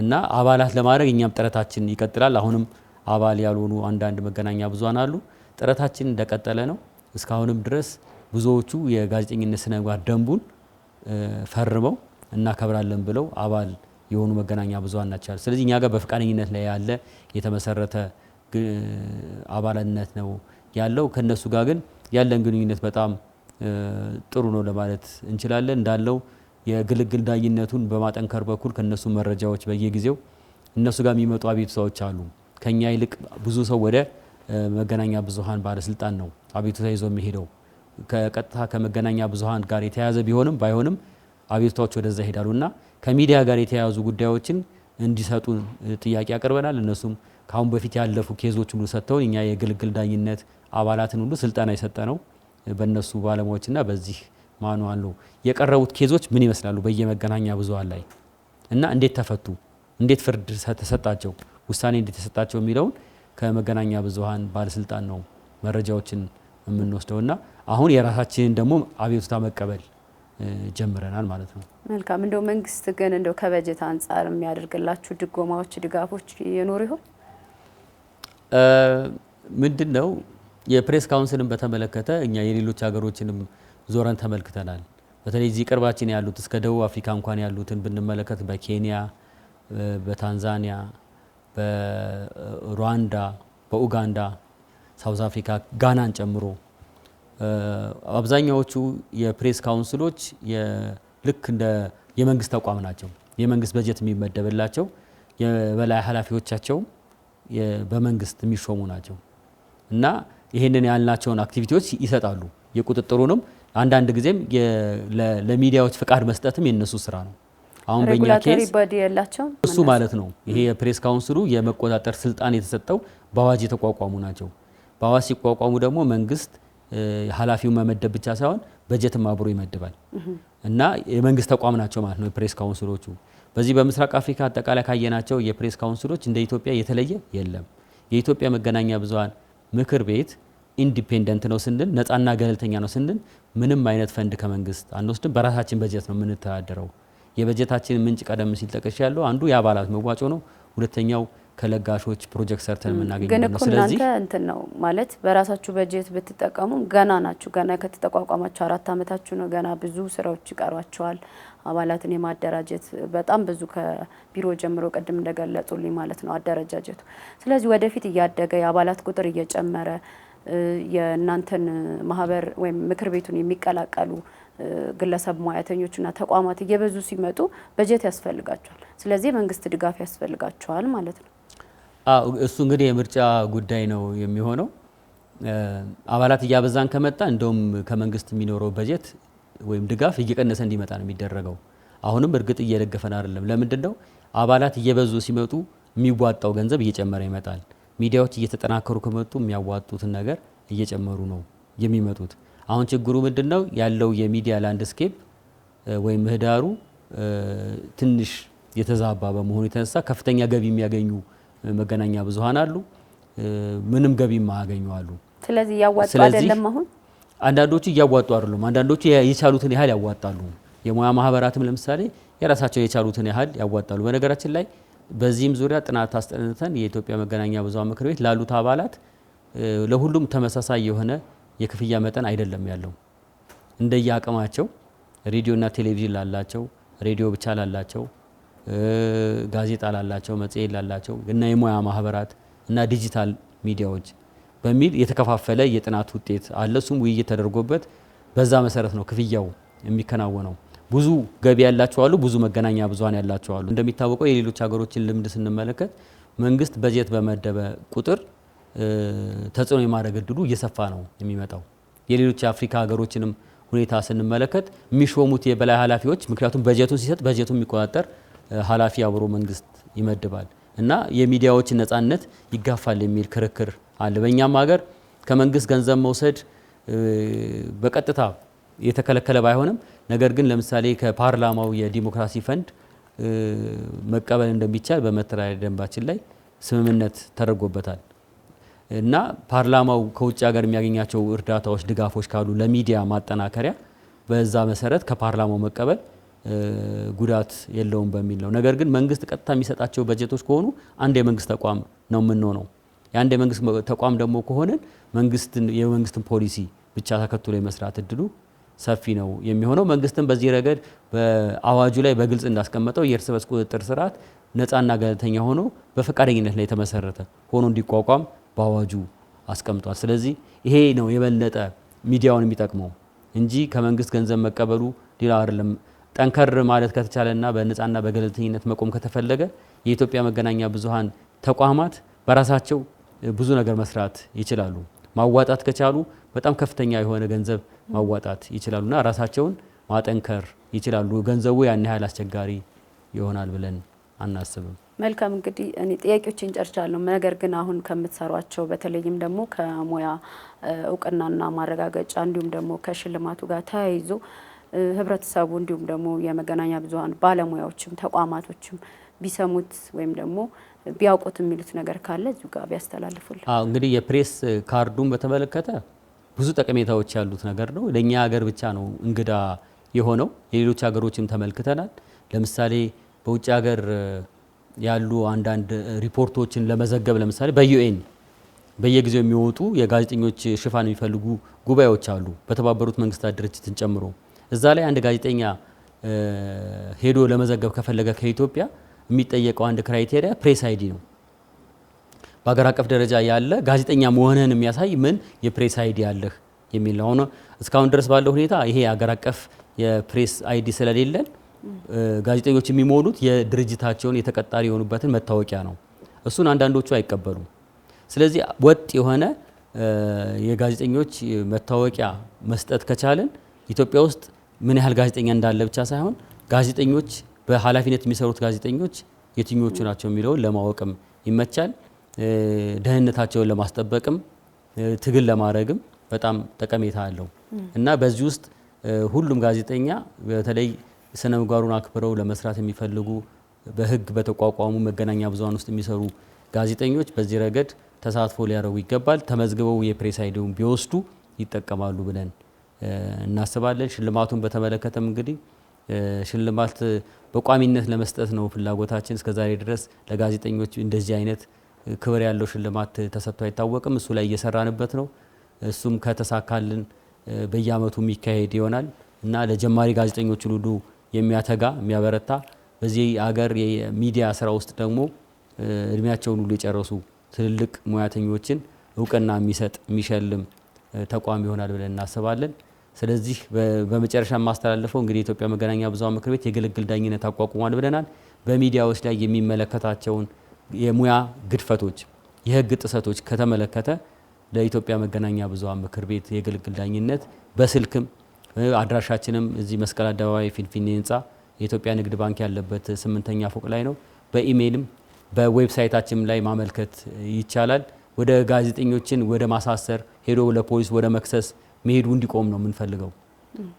እና አባላት ለማድረግ እኛም ጥረታችን ይቀጥላል። አሁንም አባል ያልሆኑ አንዳንድ መገናኛ ብዙሃን አሉ። ጥረታችን እንደቀጠለ ነው። እስካሁንም ድረስ ብዙዎቹ የጋዜጠኝነት ስነ ምግባር ደንቡን ፈርመው እናከብራለን ብለው አባል የሆኑ መገናኛ ብዙሃን ናቸው። ስለዚህ እኛ ጋር በፈቃደኝነት ላይ ያለ የተመሰረተ አባልነት ነው ያለው። ከነሱ ጋር ግን ያለን ግንኙነት በጣም ጥሩ ነው ለማለት እንችላለን። እንዳለው የግልግል ዳኝነቱን በማጠንከር በኩል ከነሱ መረጃዎች በየጊዜው እነሱ ጋር የሚመጡ አቤቱታዎች አሉ። ከኛ ይልቅ ብዙ ሰው ወደ መገናኛ ብዙሃን ባለስልጣን ነው አቤቱታ ይዞ የሚሄደው። ከቀጥታ ከመገናኛ ብዙሃን ጋር የተያያዘ ቢሆንም ባይሆንም አቤቱታዎች ወደዛ ይሄዳሉና ከሚዲያ ጋር የተያያዙ ጉዳዮችን እንዲሰጡን ጥያቄ ያቀርበናል። እነሱም ካሁን በፊት ያለፉ ኬዞች ሁሉ ሰጥተውን እኛ የግልግል ዳኝነት አባላትን ሁሉ ስልጠና የሰጠ ነው በእነሱ ባለሙያዎችና በዚህ ማኑዋል ነው። የቀረቡት ኬዞች ምን ይመስላሉ በየመገናኛ ብዙሃን ላይ እና እንዴት ተፈቱ፣ እንዴት ፍርድ ተሰጣቸው፣ ውሳኔ እንዴት ተሰጣቸው የሚለውን ከመገናኛ ብዙሃን ባለስልጣን ነው መረጃዎችን የምንወስደውና አሁን የራሳችንን ደግሞ አቤቱታ መቀበል ጀምረናል ማለት ነው። መልካም። እንደው መንግስት ግን እንደው ከበጀት አንጻር የሚያደርግላችሁ ድጎማዎች፣ ድጋፎች የኖሩ ይሆን? ምንድነው የፕሬስ ካውንስልን በተመለከተ እኛ የሌሎች ሀገሮችንም ዞረን ተመልክተናል። በተለይ እዚህ ቅርባችን ያሉት እስከ ደቡብ አፍሪካ እንኳን ያሉትን ብንመለከት በኬንያ፣ በታንዛኒያ፣ በሩዋንዳ፣ በኡጋንዳ፣ ሳውዝ አፍሪካ፣ ጋናን ጨምሮ አብዛኛዎቹ የፕሬስ ካውንስሎች ልክ እንደ የመንግስት ተቋም ናቸው። የመንግስት በጀት የሚመደብላቸው የበላይ ኃላፊዎቻቸው በመንግስት የሚሾሙ ናቸው እና ይህንን ያልናቸውን አክቲቪቲዎች ይሰጣሉ። የቁጥጥሩንም አንዳንድ ጊዜም ለሚዲያዎች ፍቃድ መስጠትም የነሱ ስራ ነው። አሁን በእኛ ኬስ እሱ ማለት ነው። ይሄ የፕሬስ ካውንስሉ የመቆጣጠር ስልጣን የተሰጠው በአዋጅ የተቋቋሙ ናቸው። በአዋጅ ሲቋቋሙ ደግሞ መንግስት ኃላፊውን መመደብ ብቻ ሳይሆን በጀትም አብሮ ይመድባል እና የመንግስት ተቋም ናቸው ማለት ነው የፕሬስ ካውንስሎቹ። በዚህ በምስራቅ አፍሪካ አጠቃላይ ካየናቸው የፕሬስ ካውንስሎች እንደ ኢትዮጵያ የተለየ የለም። የኢትዮጵያ መገናኛ ብዙሃን ምክር ቤት ኢንዲፔንደንት ነው ስንል፣ ነፃና ገለልተኛ ነው ስንል ምንም አይነት ፈንድ ከመንግስት አንወስድም። በራሳችን በጀት ነው የምንተዳደረው። የበጀታችን ምንጭ ቀደም ሲል ጠቅሼ ያለው አንዱ የአባላት መዋጮ ነው። ሁለተኛው ከለጋሾች ፕሮጀክት ሰርተን የምናገኘው ነው። ስለዚህ እንትን ነው ማለት በራሳችሁ በጀት ብትጠቀሙ ገና ናችሁ። ገና ከተቋቋማችሁ 4 ዓመታችሁ ነው። ገና ብዙ ስራዎች ይቀሯቸዋል። አባላትን የማደራጀት በጣም ብዙ ከቢሮ ጀምሮ ቅድም እንደገለጹልኝ ማለት ነው አደረጃጀቱ። ስለዚህ ወደፊት እያደገ የአባላት ቁጥር እየጨመረ የእናንተን ማህበር ወይም ምክር ቤቱን የሚቀላቀሉ ግለሰብ ሙያተኞችና ተቋማት እየበዙ ሲመጡ በጀት ያስፈልጋቸዋል። ስለዚህ መንግስት ድጋፍ ያስፈልጋቸዋል ማለት ነው። እሱ እንግዲህ የምርጫ ጉዳይ ነው የሚሆነው። አባላት እያበዛን ከመጣ እንደውም ከመንግስት የሚኖረው በጀት ወይም ድጋፍ እየቀነሰ እንዲመጣ ነው የሚደረገው። አሁንም እርግጥ እየደገፈን አይደለም። ለምንድን ነው? አባላት እየበዙ ሲመጡ የሚዋጣው ገንዘብ እየጨመረ ይመጣል። ሚዲያዎች እየተጠናከሩ ከመጡ የሚያዋጡትን ነገር እየጨመሩ ነው የሚመጡት። አሁን ችግሩ ምንድነው? ያለው የሚዲያ ላንድስኬፕ ወይም ምህዳሩ ትንሽ የተዛባ በመሆኑ የተነሳ ከፍተኛ ገቢ የሚያገኙ መገናኛ ብዙሃን አሉ፣ ምንም ገቢ የማያገኙ አሉ። ስለዚህ ያዋጡ አይደለም። አሁን አንዳንዶቹ እያዋጡ አይደሉም፣ አንዳንዶቹ የቻሉትን ያህል ያዋጣሉ። የሙያ ማህበራትም ለምሳሌ የራሳቸው የቻሉትን ያህል ያዋጣሉ። በነገራችን ላይ በዚህም ዙሪያ ጥናት አስጠንተን የኢትዮጵያ መገናኛ ብዙሃን ምክር ቤት ላሉት አባላት ለሁሉም ተመሳሳይ የሆነ የክፍያ መጠን አይደለም ያለው። እንደየአቅማቸው ሬዲዮና ቴሌቪዥን ላላቸው፣ ሬዲዮ ብቻ ላላቸው፣ ጋዜጣ ላላቸው፣ መጽሔት ላላቸው እና የሙያ ማህበራት እና ዲጂታል ሚዲያዎች በሚል የተከፋፈለ የጥናት ውጤት አለ። እሱም ውይይት ተደርጎበት በዛ መሰረት ነው ክፍያው የሚከናወነው። ብዙ ገቢ ያላቸው አሉ፣ ብዙ መገናኛ ብዙሃን ያላቸው አሉ። እንደሚታወቀው የሌሎች ሀገሮችን ልምድ ስንመለከት መንግስት በጀት በመደበ ቁጥር ተጽዕኖ የማድረግ እድሉ እየሰፋ ነው የሚመጣው። የሌሎች የአፍሪካ ሀገሮችንም ሁኔታ ስንመለከት የሚሾሙት የበላይ ኃላፊዎች ምክንያቱም በጀቱን ሲሰጥ በጀቱን የሚቆጣጠር ኃላፊ አብሮ መንግስት ይመድባል እና የሚዲያዎችን ነጻነት ይጋፋል የሚል ክርክር አለ። በእኛም ሀገር ከመንግስት ገንዘብ መውሰድ በቀጥታ የተከለከለ ባይሆንም ነገር ግን ለምሳሌ ከፓርላማው የዲሞክራሲ ፈንድ መቀበል እንደሚቻል በመተዳደሪያ ደንባችን ላይ ስምምነት ተደርጎበታል እና ፓርላማው ከውጭ ሀገር የሚያገኛቸው እርዳታዎች፣ ድጋፎች ካሉ ለሚዲያ ማጠናከሪያ በዛ መሰረት ከፓርላማው መቀበል ጉዳት የለውም በሚል ነው። ነገር ግን መንግስት ቀጥታ የሚሰጣቸው በጀቶች ከሆኑ አንድ የመንግስት ተቋም ነው የምንሆነው። የአንድ የመንግስት ተቋም ደግሞ ከሆነን የመንግስትን ፖሊሲ ብቻ ተከትሎ የመስራት እድሉ ሰፊ ነው የሚሆነው። መንግስትም በዚህ ረገድ በአዋጁ ላይ በግልጽ እንዳስቀመጠው የእርስ በርስ ቁጥጥር ስርዓት ነፃና ገለልተኛ ሆኖ በፈቃደኝነት ላይ የተመሰረተ ሆኖ እንዲቋቋም በአዋጁ አስቀምጧል። ስለዚህ ይሄ ነው የበለጠ ሚዲያውን የሚጠቅመው እንጂ ከመንግስት ገንዘብ መቀበሉ ሌላ አይደለም። ጠንከር ማለት ከተቻለና በነፃና በገለልተኝነት መቆም ከተፈለገ የኢትዮጵያ መገናኛ ብዙሃን ተቋማት በራሳቸው ብዙ ነገር መስራት ይችላሉ። ማዋጣት ከቻሉ በጣም ከፍተኛ የሆነ ገንዘብ ማዋጣት ይችላሉና ራሳቸውን ማጠንከር ይችላሉ። ገንዘቡ ያን ያህል አስቸጋሪ ይሆናል ብለን አናስብም። መልካም እንግዲህ እኔ ጥያቄዎችን ጨርሻለሁ። ነገር ግን አሁን ከምትሰሯቸው በተለይም ደግሞ ከሙያ እውቅናና ማረጋገጫ እንዲሁም ደግሞ ከሽልማቱ ጋር ተያይዞ ህብረተሰቡ እንዲሁም ደግሞ የመገናኛ ብዙሃን ባለሙያዎችም ተቋማቶችም ቢሰሙት ወይም ደግሞ ቢያውቁት የሚሉት ነገር ካለ እዚሁ ጋር ቢያስተላልፉልን። እንግዲህ የፕሬስ ካርዱን በተመለከተ ብዙ ጠቀሜታዎች ያሉት ነገር ነው። ለእኛ ሀገር ብቻ ነው እንግዳ የሆነው። የሌሎች ሀገሮችም ተመልክተናል። ለምሳሌ በውጭ ሀገር ያሉ አንዳንድ ሪፖርቶችን ለመዘገብ ለምሳሌ በዩኤን በየጊዜው የሚወጡ የጋዜጠኞች ሽፋን የሚፈልጉ ጉባኤዎች አሉ፣ በተባበሩት መንግስታት ድርጅትን ጨምሮ። እዛ ላይ አንድ ጋዜጠኛ ሄዶ ለመዘገብ ከፈለገ ከኢትዮጵያ የሚጠየቀው አንድ ክራይቴሪያ ፕሬስ አይዲ ነው። በሀገር አቀፍ ደረጃ ያለ ጋዜጠኛ መሆንህን የሚያሳይ ምን የፕሬስ አይዲ ያለህ የሚል ነው። አሁን እስካሁን ድረስ ባለው ሁኔታ ይሄ ሀገር አቀፍ የፕሬስ አይዲ ስለሌለን ጋዜጠኞች የሚሞሉት የድርጅታቸውን የተቀጣሪ የሆኑበትን መታወቂያ ነው። እሱን አንዳንዶቹ አይቀበሉም። ስለዚህ ወጥ የሆነ የጋዜጠኞች መታወቂያ መስጠት ከቻለን ኢትዮጵያ ውስጥ ምን ያህል ጋዜጠኛ እንዳለ ብቻ ሳይሆን ጋዜጠኞች በኃላፊነት የሚሰሩት ጋዜጠኞች የትኞቹ ናቸው የሚለውን ለማወቅም ይመቻል። ደህንነታቸውን ለማስጠበቅም ትግል ለማድረግም በጣም ጠቀሜታ አለው እና በዚህ ውስጥ ሁሉም ጋዜጠኛ በተለይ ስነ ምግባሩን አክብረው ለመስራት የሚፈልጉ በህግ በተቋቋሙ መገናኛ ብዙሃን ውስጥ የሚሰሩ ጋዜጠኞች በዚህ ረገድ ተሳትፎ ሊያደርጉ ይገባል። ተመዝግበው የፕሬስ አይዲውን ቢወስዱ ይጠቀማሉ ብለን እናስባለን። ሽልማቱን በተመለከተም እንግዲህ ሽልማት በቋሚነት ለመስጠት ነው ፍላጎታችን። እስከዛሬ ድረስ ለጋዜጠኞች እንደዚህ አይነት ክብር ያለው ሽልማት ተሰጥቶ አይታወቅም። እሱ ላይ እየሰራንበት ነው። እሱም ከተሳካልን በየአመቱ የሚካሄድ ይሆናል እና ለጀማሪ ጋዜጠኞች ሁሉ የሚያተጋ የሚያበረታ በዚህ ሀገር የሚዲያ ስራ ውስጥ ደግሞ እድሜያቸውን ሁሉ የጨረሱ ትልልቅ ሙያተኞችን እውቅና የሚሰጥ የሚሸልም ተቋም ይሆናል ብለን እናስባለን። ስለዚህ በመጨረሻ የማስተላልፈው እንግዲህ የኢትዮጵያ መገናኛ ብዙሃን ምክር ቤት የግልግል ዳኝነት አቋቁሟል ብለናል። በሚዲያዎች ላይ የሚመለከታቸውን የሙያ ግድፈቶች፣ የህግ ጥሰቶች ከተመለከተ ለኢትዮጵያ መገናኛ ብዙሃን ምክር ቤት የግልግል ዳኝነት በስልክም አድራሻችንም እዚህ መስቀል አደባባይ ፊንፊኔ ህንፃ የኢትዮጵያ ንግድ ባንክ ያለበት 8ኛ ፎቅ ላይ ነው። በኢሜይልም በዌብሳይታችን ላይ ማመልከት ይቻላል። ወደ ጋዜጠኞችን ወደ ማሳሰር ሄዶ ለፖሊስ ወደ መክሰስ መሄዱ እንዲቆም ነው የምንፈልገው።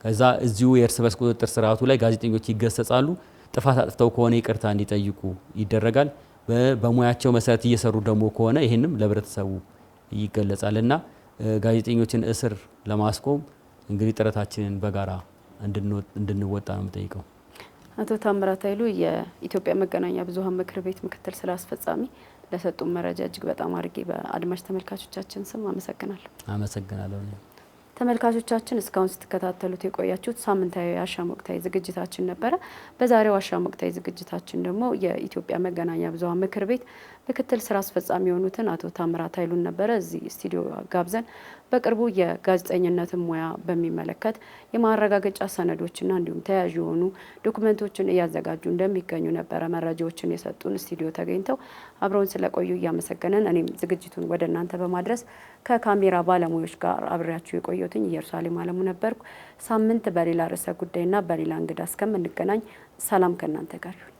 ከዛ እዚሁ የእርስ በርስ ቁጥጥር ስርዓቱ ላይ ጋዜጠኞች ይገሰጻሉ። ጥፋት አጥፍተው ከሆነ ይቅርታ እንዲጠይቁ ይደረጋል። በሙያቸው መሰረት እየሰሩ ደግሞ ከሆነ ይህንም ለህብረተሰቡ ይገለጻል እና ጋዜጠኞችን እስር ለማስቆም እንግዲህ ጥረታችንን በጋራ እንድንወጣ ነው የምጠይቀው። አቶ ታምራት ኃይሉ የኢትዮጵያ መገናኛ ብዙሃን ምክር ቤት ምክትል ስራ አስፈጻሚ ለሰጡን መረጃ እጅግ በጣም አድርጌ በአድማጭ ተመልካቾቻችን ስም አመሰግናለሁ። አመሰግናለሁ። ተመልካቾቻችን እስካሁን ስትከታተሉት የቆያችሁት ሳምንታዊ አሻም ወቅታዊ ዝግጅታችን ነበረ። በዛሬው አሻም ወቅታዊ ዝግጅታችን ደግሞ የኢትዮጵያ መገናኛ ብዙሃን ምክር ቤት ምክትል ስራ አስፈጻሚ የሆኑትን አቶ ታምራት ኃይሉን ነበረ እዚህ ስቱዲዮ ጋብዘን በቅርቡ የጋዜጠኝነትን ሙያ በሚመለከት የማረጋገጫ ሰነዶችና እንዲሁም ተያያዥ የሆኑ ዶክመንቶችን እያዘጋጁ እንደሚገኙ ነበረ መረጃዎችን የሰጡን ስቱዲዮ ተገኝተው አብረውን ስለቆዩ እያመሰገነን እኔም ዝግጅቱን ወደ እናንተ በማድረስ ከካሜራ ባለሙያዎች ጋር አብሬያችሁ የቆየሁትኝ ኢየሩሳሌም አለሙ ነበርኩ። ሳምንት በሌላ ርዕሰ ጉዳይና በሌላ እንግዳ እስከምንገናኝ ሰላም ከእናንተ ጋር ይሁን።